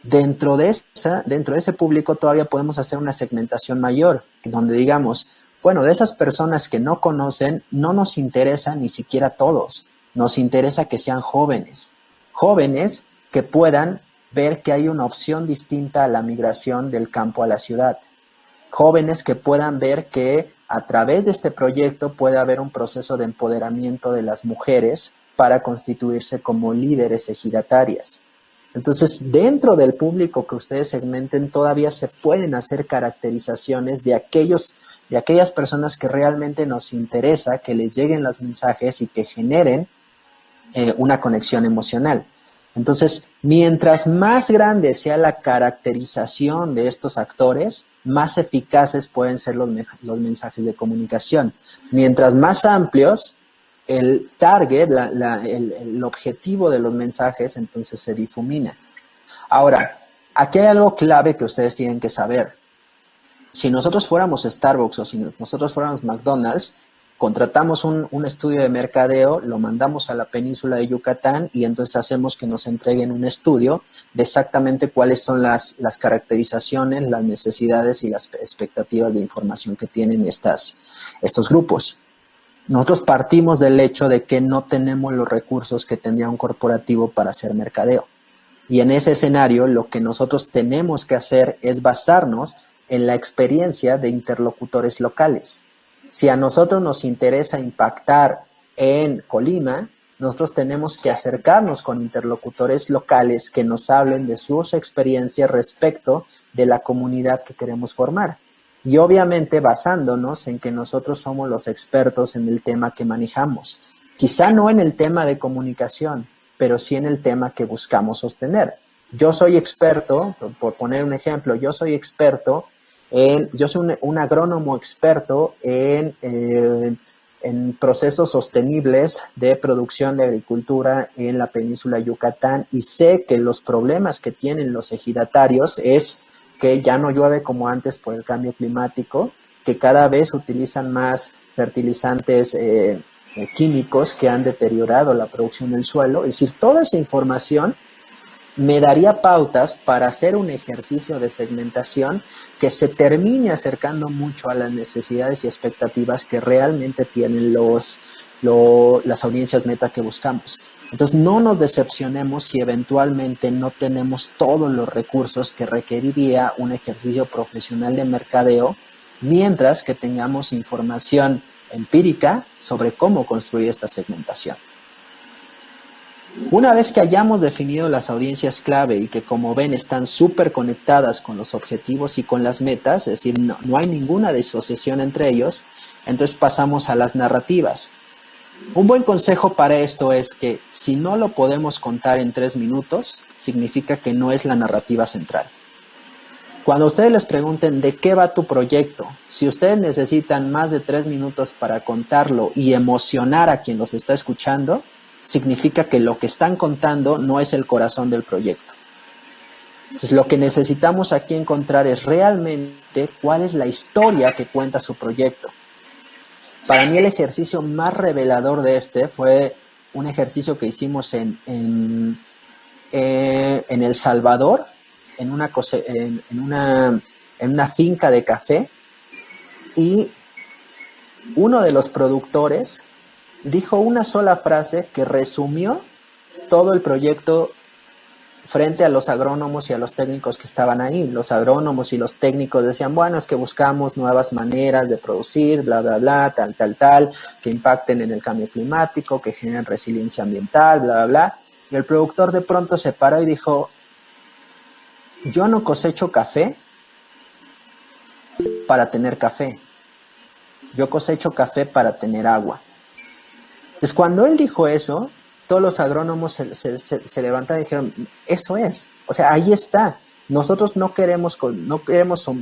dentro de ese público todavía podemos hacer una segmentación mayor, donde digamos, bueno, de esas personas que no conocen, no nos interesa ni siquiera todos, nos interesa que sean jóvenes que puedan ver que hay una opción distinta a la migración del campo a la ciudad, jóvenes que puedan ver que a través de este proyecto puede haber un proceso de empoderamiento de las mujeres para constituirse como líderes ejidatarias. Entonces, dentro del público que ustedes segmenten, todavía se pueden hacer caracterizaciones de aquellas personas que realmente nos interesa que les lleguen los mensajes y que generen una conexión emocional. Entonces, mientras más grande sea la caracterización de estos actores, más eficaces pueden ser los mensajes de comunicación. Mientras más amplios, el target, el objetivo de los mensajes, entonces se difumina. Ahora, aquí hay algo clave que ustedes tienen que saber. Si nosotros fuéramos Starbucks o si nosotros fuéramos McDonald's, contratamos un estudio de mercadeo, lo mandamos a la península de Yucatán y entonces hacemos que nos entreguen un estudio de exactamente cuáles son las caracterizaciones, las necesidades y las expectativas de información que tienen estos grupos. Nosotros partimos del hecho de que no tenemos los recursos que tendría un corporativo para hacer mercadeo. Y en ese escenario lo que nosotros tenemos que hacer es basarnos en la experiencia de interlocutores locales. Si a nosotros nos interesa impactar en Colima, nosotros tenemos que acercarnos con interlocutores locales que nos hablen de sus experiencias respecto de la comunidad que queremos formar. Y obviamente basándonos en que nosotros somos los expertos en el tema que manejamos. Quizá no en el tema de comunicación, pero sí en el tema que buscamos sostener. Yo soy experto, por poner un ejemplo, yo soy un agrónomo experto en procesos sostenibles de producción de agricultura en la península de Yucatán y sé que los problemas que tienen los ejidatarios es que ya no llueve como antes por el cambio climático, que cada vez utilizan más fertilizantes químicos que han deteriorado la producción del suelo. Es decir, toda esa información me daría pautas para hacer un ejercicio de segmentación que se termine acercando mucho a las necesidades y expectativas que realmente tienen las audiencias meta que buscamos. Entonces, no nos decepcionemos si eventualmente no tenemos todos los recursos que requeriría un ejercicio profesional de mercadeo, mientras que tengamos información empírica sobre cómo construir esta segmentación. Una vez que hayamos definido las audiencias clave y que, como ven, están súper conectadas con los objetivos y con las metas, es decir, no hay ninguna disociación entre ellos, entonces pasamos a las narrativas. Un buen consejo para esto es que si no lo podemos contar en 3 minutos, significa que no es la narrativa central. Cuando ustedes les pregunten de qué va tu proyecto, si ustedes necesitan más de 3 minutos para contarlo y emocionar a quien los está escuchando, significa que lo que están contando no es el corazón del proyecto. Entonces, lo que necesitamos aquí encontrar es realmente cuál es la historia que cuenta su proyecto. Para mí el ejercicio más revelador de fue un ejercicio que hicimos en El Salvador, en una finca de café, y uno de los productores dijo una sola frase que resumió todo el proyecto frente a los agrónomos y a los técnicos que estaban ahí. Los agrónomos y los técnicos decían, bueno, es que buscamos nuevas maneras de producir, bla, bla, bla, tal, que impacten en el cambio climático, que generen resiliencia ambiental, bla, bla, bla. Y el productor de pronto se paró y dijo, yo no cosecho café para tener café. Yo cosecho café para tener agua. Entonces, cuando él dijo eso, todos los agrónomos se levantaron y dijeron, eso es, o sea, ahí está. Nosotros no queremos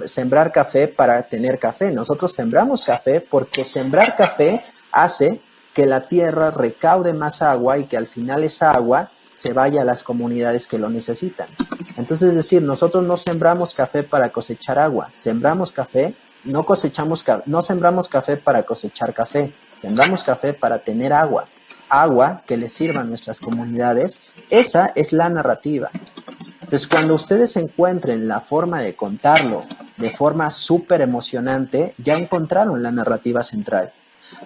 sembrar café para tener café. Nosotros sembramos café porque sembrar café hace que la tierra recaude más agua y que al final esa agua se vaya a las comunidades que lo necesitan. Entonces, es decir, nosotros no sembramos café para cosechar agua. Sembramos café, no sembramos café para cosechar café. Sembramos café para tener agua que le sirva a nuestras comunidades. Esa es la narrativa. Entonces, cuando ustedes encuentren la forma de contarlo de forma súper emocionante, ya encontraron la narrativa central.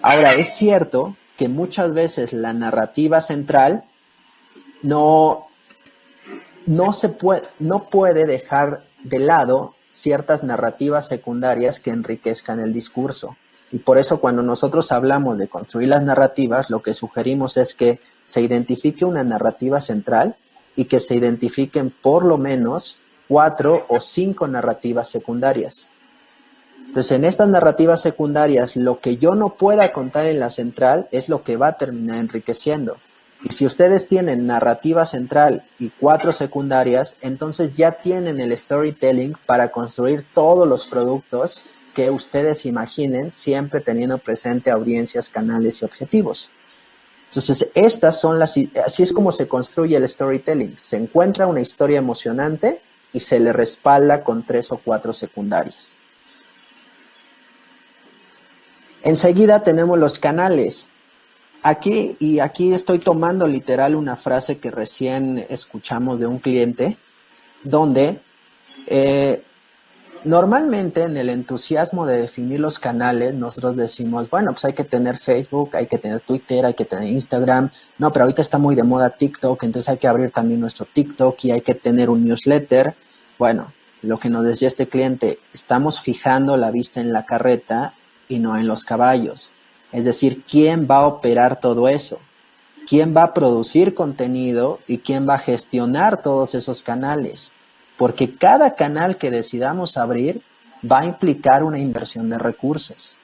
Ahora, es cierto que muchas veces la narrativa central no puede dejar de lado ciertas narrativas secundarias que enriquezcan el discurso. Y por eso cuando nosotros hablamos de construir las narrativas, lo que sugerimos es que se identifique una narrativa central y que se identifiquen por lo menos 4 o 5 narrativas secundarias. Entonces, en estas narrativas secundarias, lo que yo no pueda contar en la central es lo que va a terminar enriqueciendo. Y si ustedes tienen narrativa central y 4 secundarias, entonces ya tienen el storytelling para construir todos los productos que ustedes imaginen, siempre teniendo presente audiencias, canales y objetivos. Entonces, así es como se construye el storytelling. Se encuentra una historia emocionante y se le respalda con 3 o 4 secundarias. Enseguida tenemos los canales. Aquí estoy tomando literal una frase que recién escuchamos de un cliente, donde normalmente en el entusiasmo de definir los canales, nosotros decimos, bueno, pues hay que tener Facebook, hay que tener Twitter, hay que tener Instagram. No, pero ahorita está muy de moda TikTok, entonces hay que abrir también nuestro TikTok y hay que tener un newsletter. Bueno, lo que nos decía este cliente, estamos fijando la vista en la carreta y no en los caballos. Es decir, ¿quién va a operar todo eso? ¿Quién va a producir contenido y quién va a gestionar todos esos canales? Porque cada canal que decidamos abrir va a implicar una inversión de recursos.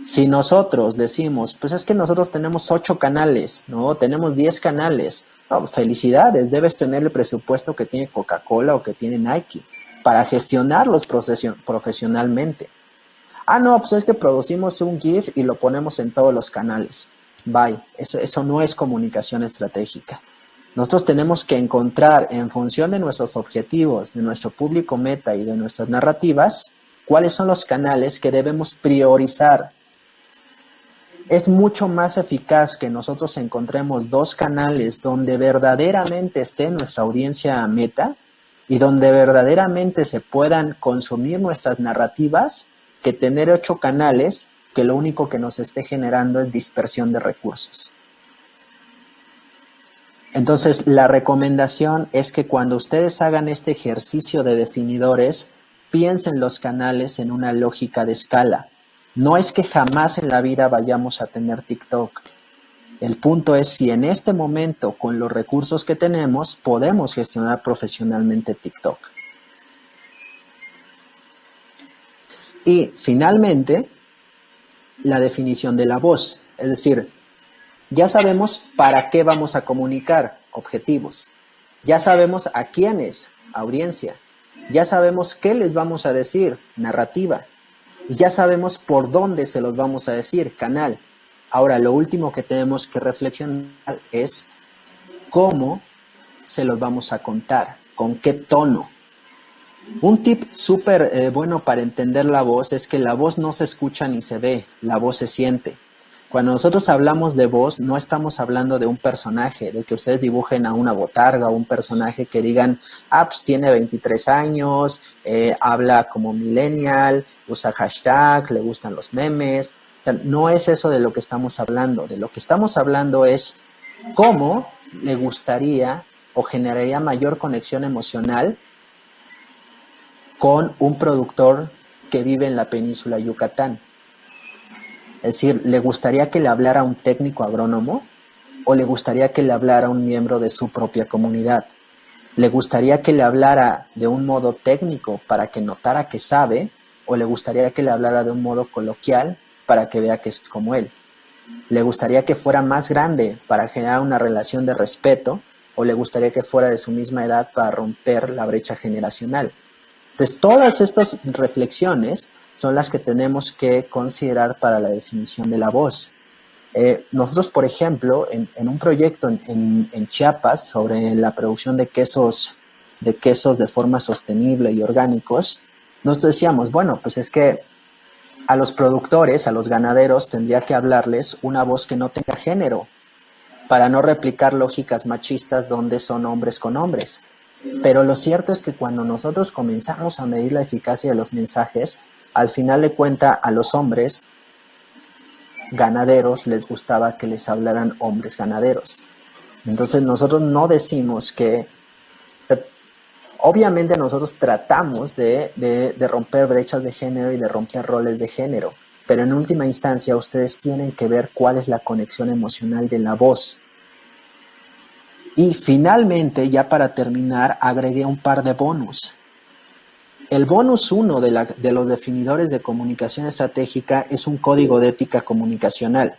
Si nosotros decimos, pues es que nosotros tenemos 8 canales, ¿no? Tenemos 10 canales. No, felicidades, debes tener el presupuesto que tiene Coca-Cola o que tiene Nike para gestionarlos profesionalmente. Ah, no, pues es que producimos un GIF y lo ponemos en todos los canales. Bye, eso no es comunicación estratégica. Nosotros tenemos que encontrar, en función de nuestros objetivos, de nuestro público meta y de nuestras narrativas, cuáles son los canales que debemos priorizar. Es mucho más eficaz que nosotros encontremos 2 canales donde verdaderamente esté nuestra audiencia meta y donde verdaderamente se puedan consumir nuestras narrativas, que tener 8 canales que lo único que nos esté generando es dispersión de recursos. Entonces, la recomendación es que cuando ustedes hagan este ejercicio de definidores, piensen los canales en una lógica de escala. No es que jamás en la vida vayamos a tener TikTok. El punto es si en este momento, con los recursos que tenemos, podemos gestionar profesionalmente TikTok. Y finalmente, la definición de la voz. Es decir, ya sabemos para qué vamos a comunicar, objetivos. Ya sabemos a quiénes, audiencia. Ya sabemos qué les vamos a decir, narrativa. Y ya sabemos por dónde se los vamos a decir, canal. Ahora, lo último que tenemos que reflexionar es cómo se los vamos a contar, con qué tono. Un tip súper bueno para entender la voz es que la voz no se escucha ni se ve, la voz se siente. Cuando nosotros hablamos de voz, no estamos hablando de un personaje, de que ustedes dibujen a una botarga o un personaje que digan, pues tiene 23 años, habla como millennial, usa hashtag, le gustan los memes. O sea, no es eso de lo que estamos hablando. De lo que estamos hablando es cómo le gustaría o generaría mayor conexión emocional con un productor que vive en la península Yucatán. Es decir, ¿le gustaría que le hablara a un técnico agrónomo o le gustaría que le hablara a un miembro de su propia comunidad? ¿Le gustaría que le hablara de un modo técnico para que notara que sabe o le gustaría que le hablara de un modo coloquial para que vea que es como él? ¿Le gustaría que fuera más grande para generar una relación de respeto o le gustaría que fuera de su misma edad para romper la brecha generacional? Entonces, todas estas reflexiones son las que tenemos que considerar para la definición de la voz. Nosotros, por ejemplo, en un proyecto en Chiapas sobre la producción de quesos de forma sostenible y orgánicos, nosotros decíamos, bueno, pues es que a los productores, a los ganaderos, tendría que hablarles una voz que no tenga género, para no replicar lógicas machistas donde son hombres con hombres. Pero lo cierto es que cuando nosotros comenzamos a medir la eficacia de los mensajes, al final de cuentas a los hombres ganaderos les gustaba que les hablaran hombres ganaderos. Entonces nosotros no decimos que... Obviamente nosotros tratamos de romper brechas de género y de romper roles de género, pero en última instancia ustedes tienen que ver cuál es la conexión emocional de la voz. Y finalmente, ya para terminar, agregué un par de bonus. El bonus 1 de los definidores de comunicación estratégica es un código de ética comunicacional.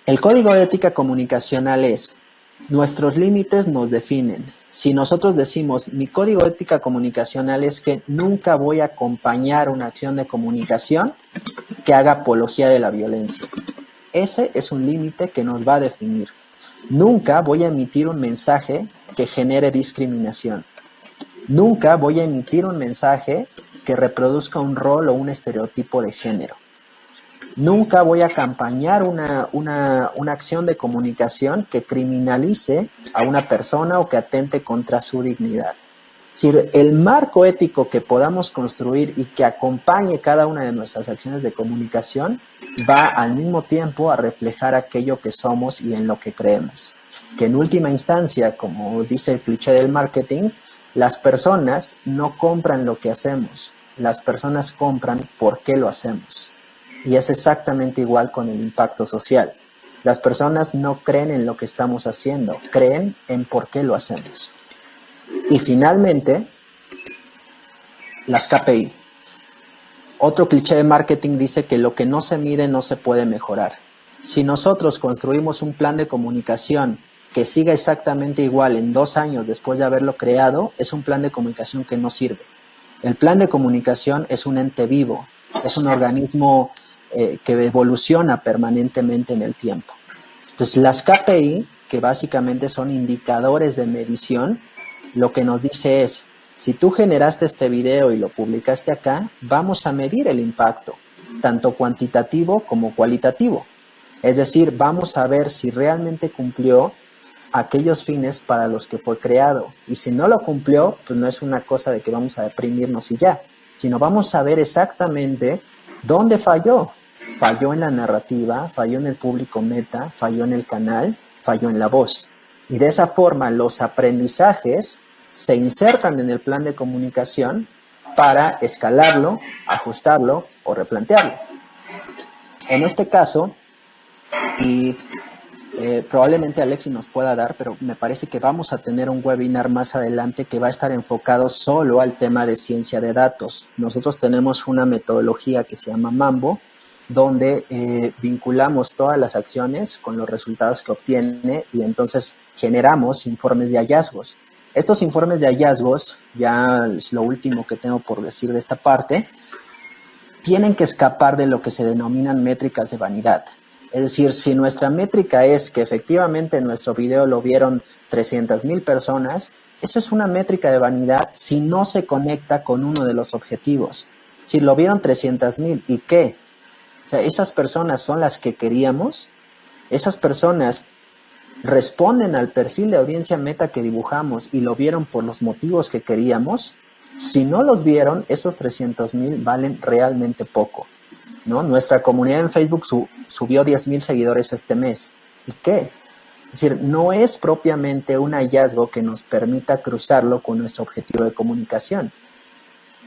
El código de ética comunicacional es, nuestros límites nos definen. Si nosotros decimos, mi código de ética comunicacional es que nunca voy a acompañar una acción de comunicación que haga apología de la violencia. Ese es un límite que nos va a definir. Nunca voy a emitir un mensaje que genere discriminación. Nunca voy a emitir un mensaje que reproduzca un rol o un estereotipo de género. Nunca voy a acompañar una acción de comunicación que criminalice a una persona o que atente contra su dignidad. Es decir, el marco ético que podamos construir y que acompañe cada una de nuestras acciones de comunicación va al mismo tiempo a reflejar aquello que somos y en lo que creemos. Que en última instancia, como dice el cliché del marketing, las personas no compran lo que hacemos, las personas compran por qué lo hacemos. Y es exactamente igual con el impacto social. Las personas no creen en lo que estamos haciendo, creen en por qué lo hacemos. Y finalmente, las KPI. Otro cliché de marketing dice que lo que no se mide no se puede mejorar. Si nosotros construimos un plan de comunicación que siga exactamente igual en 2 años después de haberlo creado, es un plan de comunicación que no sirve. El plan de comunicación es un ente vivo, es un organismo que evoluciona permanentemente en el tiempo. Entonces, las KPI, que básicamente son indicadores de medición, lo que nos dice es, si tú generaste este video y lo publicaste acá, vamos a medir el impacto, tanto cuantitativo como cualitativo. Es decir, vamos a ver si realmente cumplió aquellos fines para los que fue creado. Y si no lo cumplió, pues no es una cosa de que vamos a deprimirnos y ya, sino vamos a ver exactamente dónde falló. Falló en la narrativa, falló en el público meta, falló en el canal, falló en la voz. Y de esa forma los aprendizajes se insertan en el plan de comunicación para escalarlo, ajustarlo o replantearlo. En este caso, y probablemente Alexis nos pueda dar, pero me parece que vamos a tener un webinar más adelante que va a estar enfocado solo al tema de ciencia de datos. Nosotros tenemos una metodología que se llama Mambo, donde vinculamos todas las acciones con los resultados que obtiene y entonces generamos informes de hallazgos. Estos informes de hallazgos, ya es lo último que tengo por decir de esta parte, tienen que escapar de lo que se denominan métricas de vanidad. Es decir, si nuestra métrica es que efectivamente nuestro video lo vieron 300,000 personas, eso es una métrica de vanidad si no se conecta con uno de los objetivos. Si lo vieron 300,000, ¿y qué? O sea, esas personas son las que queríamos, esas personas responden al perfil de audiencia meta que dibujamos y lo vieron por los motivos que queríamos. Si no los vieron, esos 300,000 valen realmente poco, ¿no? Nuestra comunidad en Facebook subió 10,000 seguidores este mes. ¿Y qué? Es decir, no es propiamente un hallazgo que nos permita cruzarlo con nuestro objetivo de comunicación.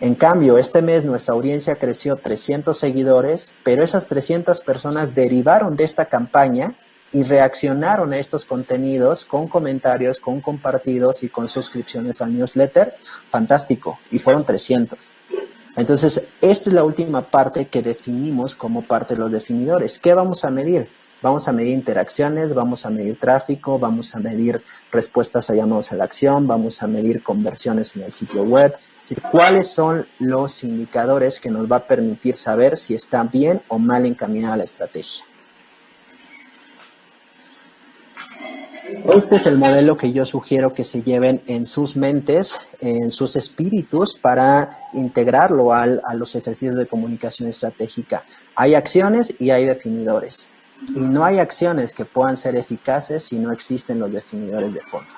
En cambio, este mes nuestra audiencia creció 300 seguidores, pero esas 300 personas derivaron de esta campaña y reaccionaron a estos contenidos con comentarios, con compartidos y con suscripciones al newsletter. Fantástico. Y fueron 300. Entonces, esta es la última parte que definimos como parte de los definidores. ¿Qué vamos a medir? Vamos a medir interacciones, vamos a medir tráfico, vamos a medir respuestas a llamados a la acción, vamos a medir conversiones en el sitio web. Es decir, ¿cuáles son los indicadores que nos va a permitir saber si está bien o mal encaminada la estrategia? Este es el modelo que yo sugiero que se lleven en sus mentes, en sus espíritus, para integrarlo a los ejercicios de comunicación estratégica. Hay acciones y hay definidores. Y no hay acciones que puedan ser eficaces si no existen los definidores de fondo.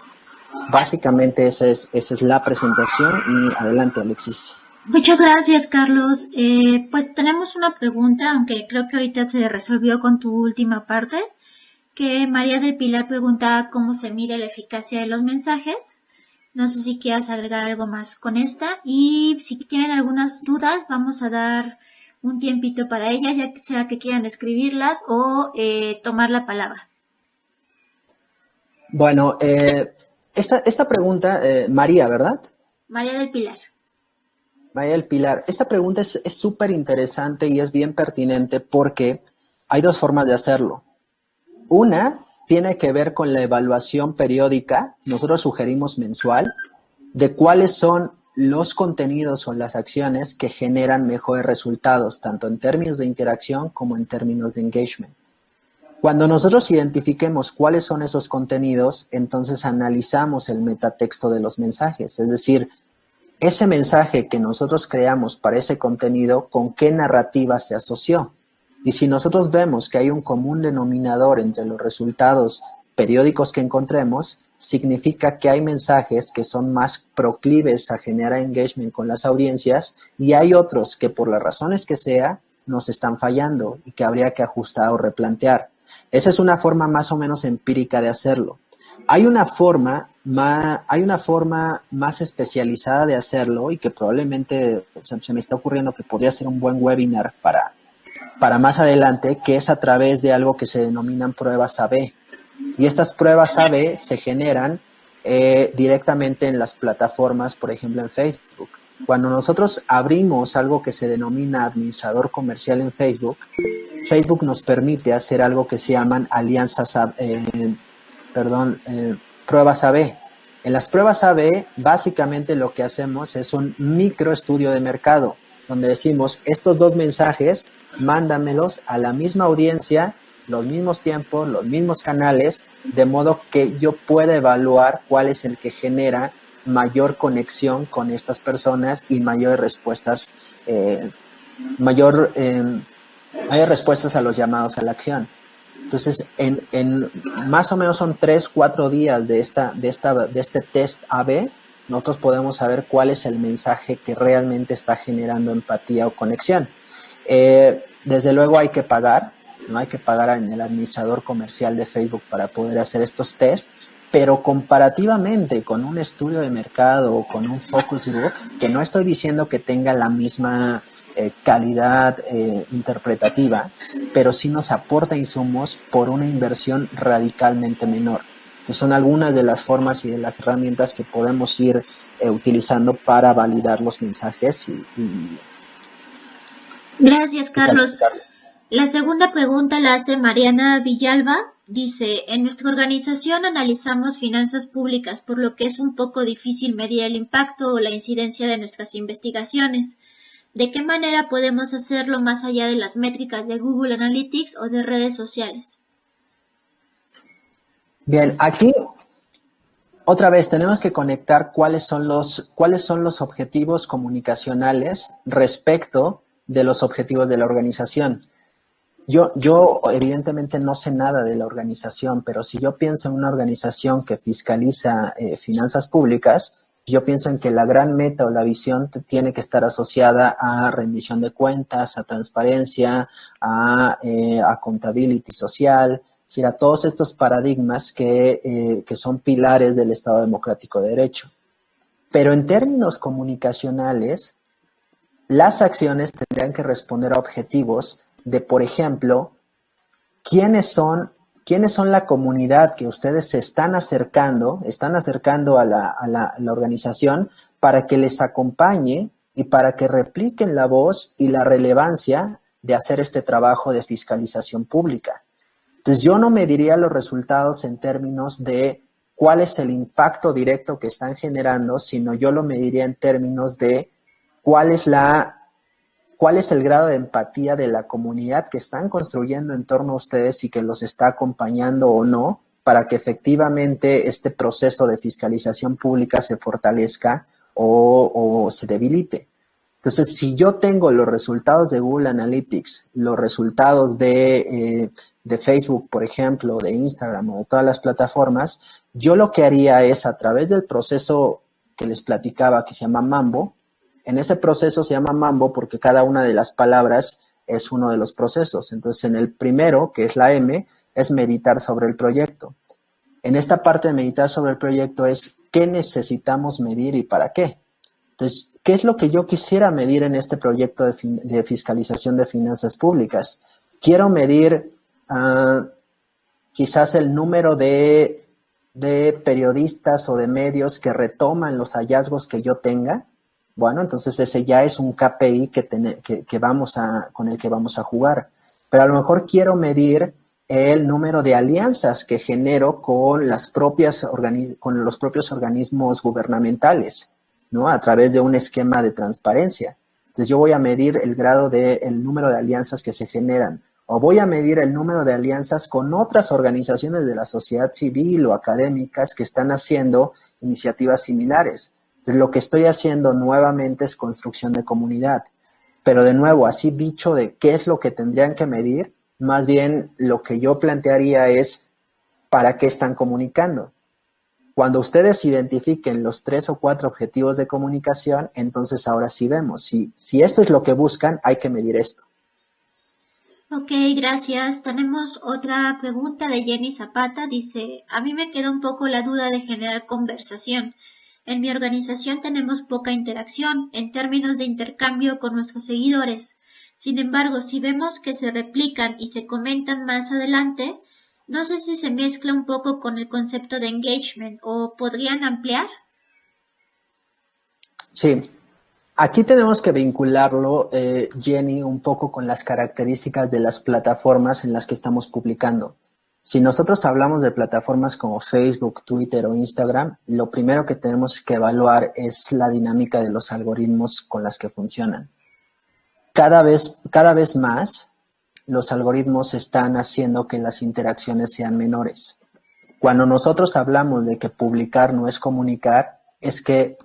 Básicamente esa es la presentación y adelante, Alexis. Muchas gracias, Carlos. Pues tenemos una pregunta, aunque creo que ahorita se resolvió con tu última parte, que María del Pilar pregunta cómo se mide la eficacia de los mensajes. No sé si quieras agregar algo más con esta, y si tienen algunas dudas vamos a dar un tiempito para ellas, ya sea que quieran escribirlas o tomar la palabra. Bueno, esta pregunta, María, ¿verdad? María del Pilar. María del Pilar, esta pregunta es súper interesante y es bien pertinente porque hay 2 formas de hacerlo. Una tiene que ver con la evaluación periódica, nosotros sugerimos mensual, de cuáles son los contenidos o las acciones que generan mejores resultados, tanto en términos de interacción como en términos de engagement. Cuando nosotros identifiquemos cuáles son esos contenidos, entonces analizamos el metatexto de los mensajes, es decir, ese mensaje que nosotros creamos para ese contenido, ¿con qué narrativa se asoció? Y si nosotros vemos que hay un común denominador entre los resultados periódicos que encontremos, significa que hay mensajes que son más proclives a generar engagement con las audiencias y hay otros que por las razones que sea nos están fallando y que habría que ajustar o replantear. Esa es una forma más o menos empírica de hacerlo. Hay una forma más especializada de hacerlo y que probablemente se me está ocurriendo que podría ser un buen webinar para más adelante, que es a través de algo que se denominan pruebas A/B. Y estas pruebas A/B se generan directamente en las plataformas, por ejemplo en Facebook. Cuando nosotros abrimos algo que se denomina administrador comercial en Facebook, Facebook nos permite hacer algo que se llaman pruebas A/B. En las pruebas A/B, básicamente lo que hacemos es un microestudio de mercado, donde decimos, estos dos mensajes, mándamelos a la misma audiencia, los mismos tiempos, los mismos canales, de modo que yo pueda evaluar cuál es el que genera mayor conexión con estas personas y mayores respuestas, respuestas a los llamados a la acción. Entonces, en más o menos son 3-4 días de este test A/B, nosotros podemos saber cuál es el mensaje que realmente está generando empatía o conexión. Desde luego hay que pagar, no hay que pagar en el administrador comercial de Facebook para poder hacer estos tests, pero comparativamente con un estudio de mercado o con un focus group, que no estoy diciendo que tenga la misma calidad interpretativa, pero sí nos aporta insumos por una inversión radicalmente menor. Que son algunas de las formas y de las herramientas que podemos ir utilizando para validar los mensajes Gracias, Carlos. La segunda pregunta la hace Mariana Villalba. Dice, en nuestra organización analizamos finanzas públicas, por lo que es un poco difícil medir el impacto o la incidencia de nuestras investigaciones. ¿De qué manera podemos hacerlo más allá de las métricas de Google Analytics o de redes sociales? Bien, aquí otra vez tenemos que conectar cuáles son los objetivos comunicacionales respecto de los objetivos de la organización. Yo evidentemente no sé nada de la organización, pero si yo pienso en una organización que fiscaliza finanzas públicas, yo pienso en que la gran meta o la visión tiene que estar asociada a rendición de cuentas, a transparencia, a accountability social, es decir, a todos estos paradigmas que son pilares del Estado Democrático de Derecho. Pero en términos comunicacionales, las acciones tendrían que responder a objetivos de, por ejemplo, ¿quiénes son la comunidad que ustedes se están acercando a la organización para que les acompañe y para que repliquen la voz y la relevancia de hacer este trabajo de fiscalización pública? Entonces, yo no mediría los resultados en términos de cuál es el impacto directo que están generando, sino yo lo mediría en términos de cuál es el grado de empatía de la comunidad que están construyendo en torno a ustedes y que los está acompañando o no, para que efectivamente este proceso de fiscalización pública se fortalezca o se debilite. Entonces, si yo tengo los resultados de Google Analytics, los resultados de Facebook, por ejemplo, de Instagram o de todas las plataformas, yo lo que haría es, a través del proceso que les platicaba, que se llama Mambo, en ese proceso se llama Mambo porque cada una de las palabras es uno de los procesos. Entonces, en el primero, que es la M, es meditar sobre el proyecto. En esta parte de meditar sobre el proyecto es qué necesitamos medir y para qué. Entonces, ¿qué es lo que yo quisiera medir en este proyecto de fiscalización de finanzas públicas? Quiero medir quizás el número de periodistas o de medios que retoman los hallazgos que yo tenga. Bueno, entonces ese ya es un KPI con el que vamos a jugar. Pero a lo mejor quiero medir el número de alianzas que genero con los propios organismos gubernamentales, ¿no? A través de un esquema de transparencia. Entonces yo voy a medir el grado el número de alianzas que se generan, o voy a medir el número de alianzas con otras organizaciones de la sociedad civil o académicas que están haciendo iniciativas similares. Entonces, lo que estoy haciendo nuevamente es construcción de comunidad. Pero de nuevo, así dicho de qué es lo que tendrían que medir, más bien lo que yo plantearía es ¿para qué están comunicando? Cuando ustedes identifiquen los 3 o 4 objetivos de comunicación, entonces ahora sí vemos. Si esto es lo que buscan, hay que medir esto. Ok, gracias. Tenemos otra pregunta de Jenny Zapata. Dice, a mí me queda un poco la duda de generar conversación. En mi organización tenemos poca interacción en términos de intercambio con nuestros seguidores. Sin embargo, si vemos que se replican y se comentan más adelante, no sé si se mezcla un poco con el concepto de engagement o podrían ampliar. Sí, aquí tenemos que vincularlo, Jenny, un poco con las características de las plataformas en las que estamos publicando. Si nosotros hablamos de plataformas como Facebook, Twitter o Instagram, lo primero que tenemos que evaluar es la dinámica de los algoritmos con las que funcionan. Cada vez más, los algoritmos están haciendo que las interacciones sean menores. Cuando nosotros hablamos de que publicar no es comunicar, es que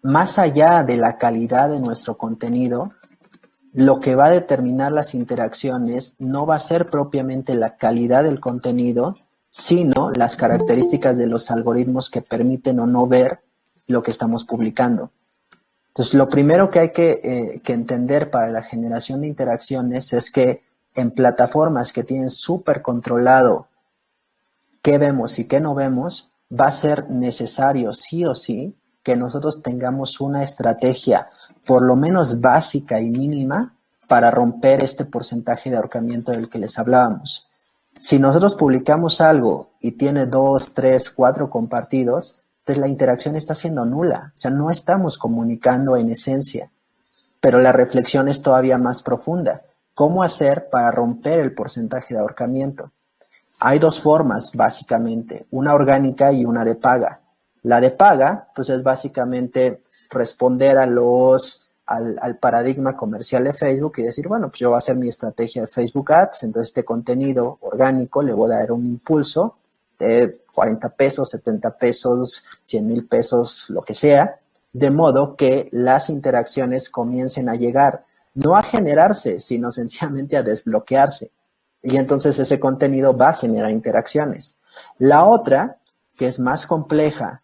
más allá de la calidad de nuestro contenido, lo que va a determinar las interacciones no va a ser propiamente la calidad del contenido, sino las características de los algoritmos que permiten o no ver lo que estamos publicando. Entonces, lo primero que hay que entender para la generación de interacciones es que en plataformas que tienen súper controlado qué vemos y qué no vemos, va a ser necesario sí o sí que nosotros tengamos una estrategia por lo menos básica y mínima para romper este porcentaje de ahorcamiento del que les hablábamos. Si nosotros publicamos algo y tiene 2, 3, 4 compartidos, pues la interacción está siendo nula. O sea, no estamos comunicando en esencia. Pero la reflexión es todavía más profunda. ¿Cómo hacer para romper el porcentaje de ahorcamiento? Hay 2 formas, básicamente, una orgánica y una de paga. La de paga, pues es básicamente responder al paradigma comercial de Facebook y decir, bueno, pues yo voy a hacer mi estrategia de Facebook Ads, entonces este contenido orgánico le voy a dar un impulso de 40 pesos, 70 pesos, 100,000 pesos, lo que sea, de modo que las interacciones comiencen a llegar, no a generarse, sino sencillamente a desbloquearse. Y entonces ese contenido va a generar interacciones. La otra, que es más compleja,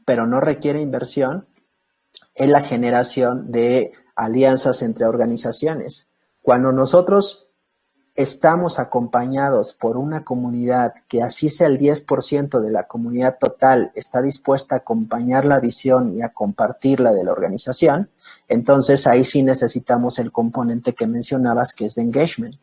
pero no requiere inversión, es la generación de alianzas entre organizaciones. Cuando nosotros estamos acompañados por una comunidad que así sea el 10% de la comunidad total está dispuesta a acompañar la visión y a compartirla de la organización, entonces ahí sí necesitamos el componente que mencionabas, que es de engagement.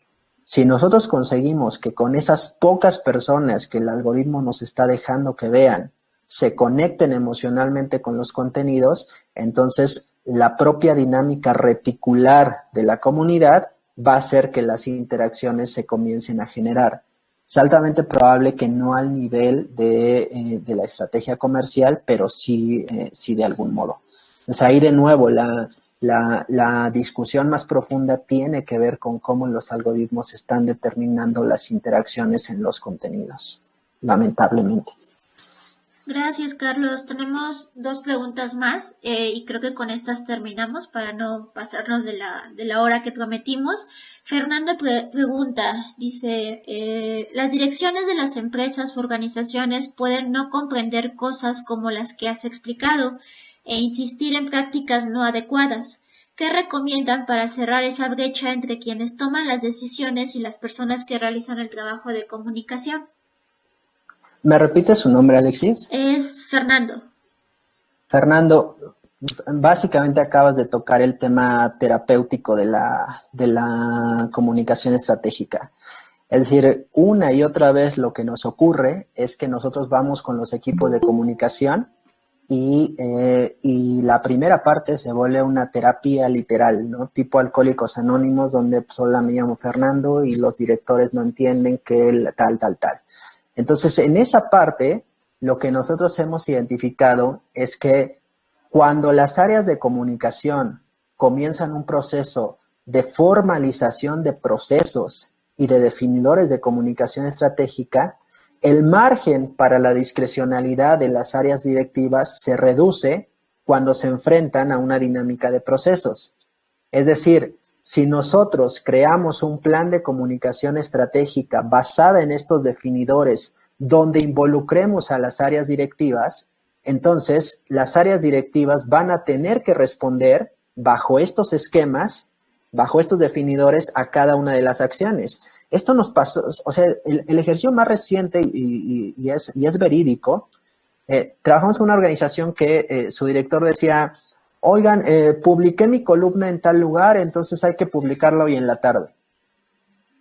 Si nosotros conseguimos que con esas pocas personas que el algoritmo nos está dejando que vean, se conecten emocionalmente con los contenidos, entonces la propia dinámica reticular de la comunidad va a hacer que las interacciones se comiencen a generar. Es altamente probable que no al nivel de la estrategia comercial, pero sí de algún modo. Entonces ahí de nuevo la discusión más profunda tiene que ver con cómo los algoritmos están determinando las interacciones en los contenidos, lamentablemente. Gracias, Carlos. Tenemos 2 preguntas más y creo que con estas terminamos para no pasarnos de la hora que prometimos. Fernando pregunta, dice, las direcciones de las empresas o organizaciones pueden no comprender cosas como las que has explicado e insistir en prácticas no adecuadas. ¿Qué recomiendan para cerrar esa brecha entre quienes toman las decisiones y las personas que realizan el trabajo de comunicación? ¿Me repite su nombre, Alexis? Es Fernando. Fernando, básicamente acabas de tocar el tema terapéutico de la comunicación estratégica. Es decir, una y otra vez lo que nos ocurre es que nosotros vamos con los equipos de comunicación y la primera parte se vuelve una terapia literal, ¿no? Tipo Alcohólicos Anónimos, donde solo me llamo Fernando y los directores no entienden que tal. Entonces, en esa parte, lo que nosotros hemos identificado es que cuando las áreas de comunicación comienzan un proceso de formalización de procesos y de definidores de comunicación estratégica, el margen para la discrecionalidad de las áreas directivas se reduce cuando se enfrentan a una dinámica de procesos. Es decir, si nosotros creamos un plan de comunicación estratégica basada en estos definidores donde involucremos a las áreas directivas, entonces las áreas directivas van a tener que responder bajo estos esquemas, bajo estos definidores a cada una de las acciones. Esto nos pasó, o sea, el ejercicio más reciente y es verídico. Trabajamos con una organización que su director decía, oigan, publiqué mi columna en tal lugar, entonces hay que publicarla hoy en la tarde.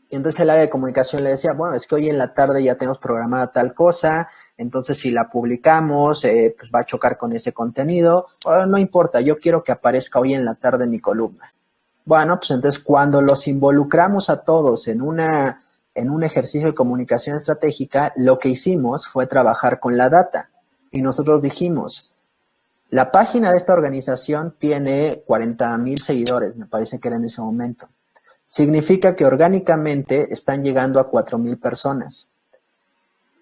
Y entonces el área de comunicación le decía, bueno, es que hoy en la tarde ya tenemos programada tal cosa, entonces si la publicamos, pues va a chocar con ese contenido. Bueno, no importa, yo quiero que aparezca hoy en la tarde mi columna. Bueno, pues entonces cuando los involucramos a todos en un ejercicio de comunicación estratégica, lo que hicimos fue trabajar con la data. Y nosotros dijimos, la página de esta organización tiene 40,000 seguidores, me parece que era en ese momento. Significa que orgánicamente están llegando a 4,000 personas.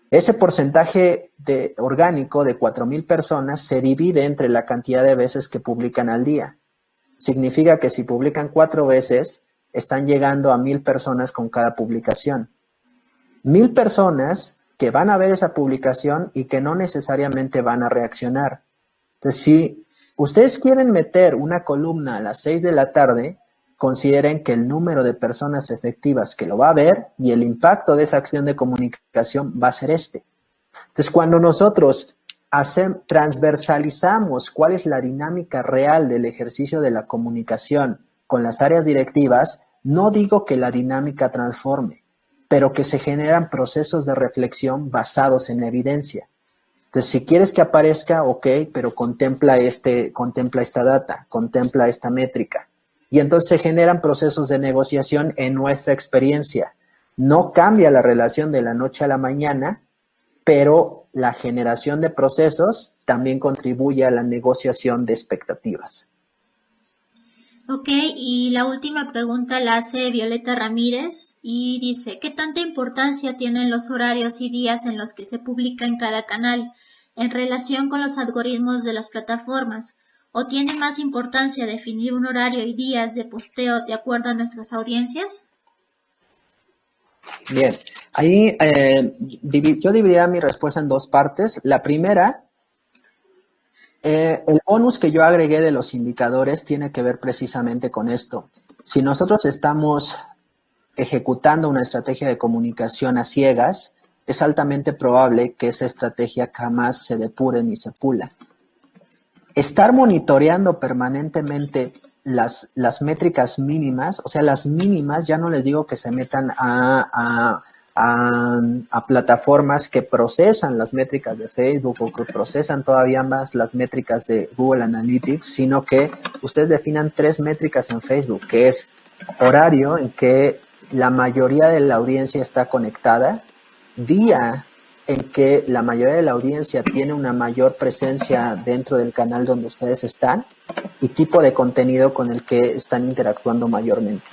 Ese porcentaje orgánico de 4,000 personas se divide entre la cantidad de veces que publican al día. Significa que si publican 4 veces, están llegando a 1,000 personas con cada publicación. 1,000 personas que van a ver esa publicación y que no necesariamente van a reaccionar. Entonces, si ustedes quieren meter una columna a las 6 de la tarde, consideren que el número de personas efectivas que lo va a ver y el impacto de esa acción de comunicación va a ser este. Entonces, cuando nosotros transversalizamos cuál es la dinámica real del ejercicio de la comunicación con las áreas directivas, no digo que la dinámica transforme, pero que se generan procesos de reflexión basados en evidencia. Entonces, si quieres que aparezca, ok, pero contempla esta data, contempla esta métrica. Y entonces se generan procesos de negociación en nuestra experiencia. No cambia la relación de la noche a la mañana, pero la generación de procesos también contribuye a la negociación de expectativas. Ok, y la última pregunta la hace Violeta Ramírez y dice, ¿qué tanta importancia tienen los horarios y días en los que se publica en cada canal en relación con los algoritmos de las plataformas? ¿O tiene más importancia definir un horario y días de posteo de acuerdo a nuestras audiencias? Bien, ahí yo dividiría mi respuesta en 2 partes. La primera, el bonus que yo agregué de los indicadores tiene que ver precisamente con esto. Si nosotros estamos ejecutando una estrategia de comunicación a ciegas, es altamente probable que esa estrategia jamás se depure ni se pula. Estar monitoreando permanentemente las métricas mínimas, o sea, las mínimas, ya no les digo que se metan a plataformas que procesan las métricas de Facebook o que procesan todavía más las métricas de Google Analytics, sino que ustedes definan 3 métricas en Facebook, que es horario en que la mayoría de la audiencia está conectada, día en que la mayoría de la audiencia tiene una mayor presencia dentro del canal donde ustedes están y tipo de contenido con el que están interactuando mayormente.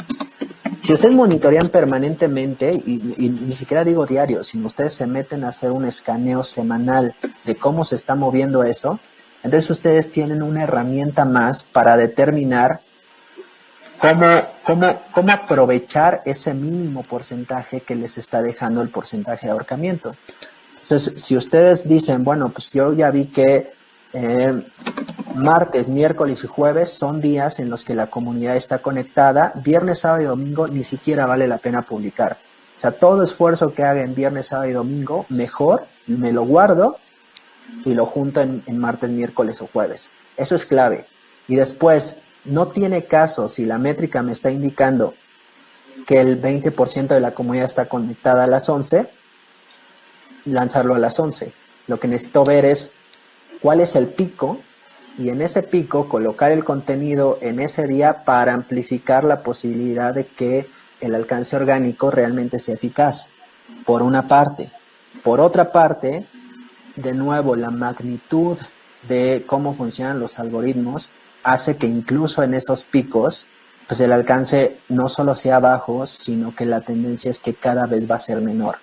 Si ustedes monitorean permanentemente, y ni siquiera digo diario, sino ustedes se meten a hacer un escaneo semanal de cómo se está moviendo eso, entonces ustedes tienen una herramienta más para determinar cómo aprovechar ese mínimo porcentaje que les está dejando el porcentaje de ahorcamiento. Entonces, si ustedes dicen, bueno, pues yo ya vi que martes, miércoles y jueves son días en los que la comunidad está conectada, viernes, sábado y domingo ni siquiera vale la pena publicar. O sea, todo esfuerzo que haga en viernes, sábado y domingo, mejor me lo guardo y lo junto en martes, miércoles o jueves. Eso es clave. Y después, no tiene caso si la métrica me está indicando que el 20% de la comunidad está conectada a las 11, lanzarlo a las 11. Lo que necesito ver es cuál es el pico y en ese pico colocar el contenido en ese día para amplificar la posibilidad de que el alcance orgánico realmente sea eficaz, por una parte. Por otra parte, de nuevo, la magnitud de cómo funcionan los algoritmos hace que incluso en esos picos, pues el alcance no solo sea bajo, sino que la tendencia es que cada vez va a ser menor.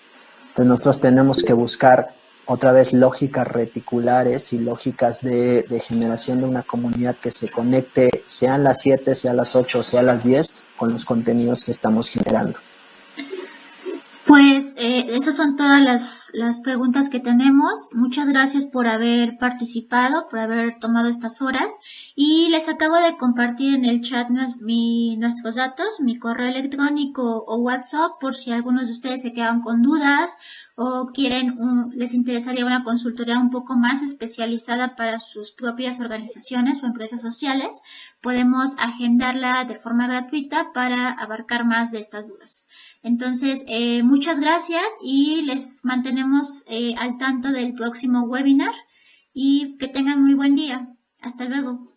Entonces nosotros tenemos que buscar otra vez lógicas reticulares y lógicas de generación de una comunidad que se conecte, sean las 7, sean las 8, sean las 10, con los contenidos que estamos generando. Pues esas son todas las preguntas que tenemos. Muchas gracias por haber participado, por haber tomado estas horas. Y les acabo de compartir en el chat nuestros datos, mi correo electrónico o WhatsApp, por si algunos de ustedes se quedan con dudas o les interesaría una consultoría un poco más especializada para sus propias organizaciones o empresas sociales. Podemos agendarla de forma gratuita para abarcar más de estas dudas. Entonces, muchas gracias y les mantenemos al tanto del próximo webinar y que tengan muy buen día. Hasta luego.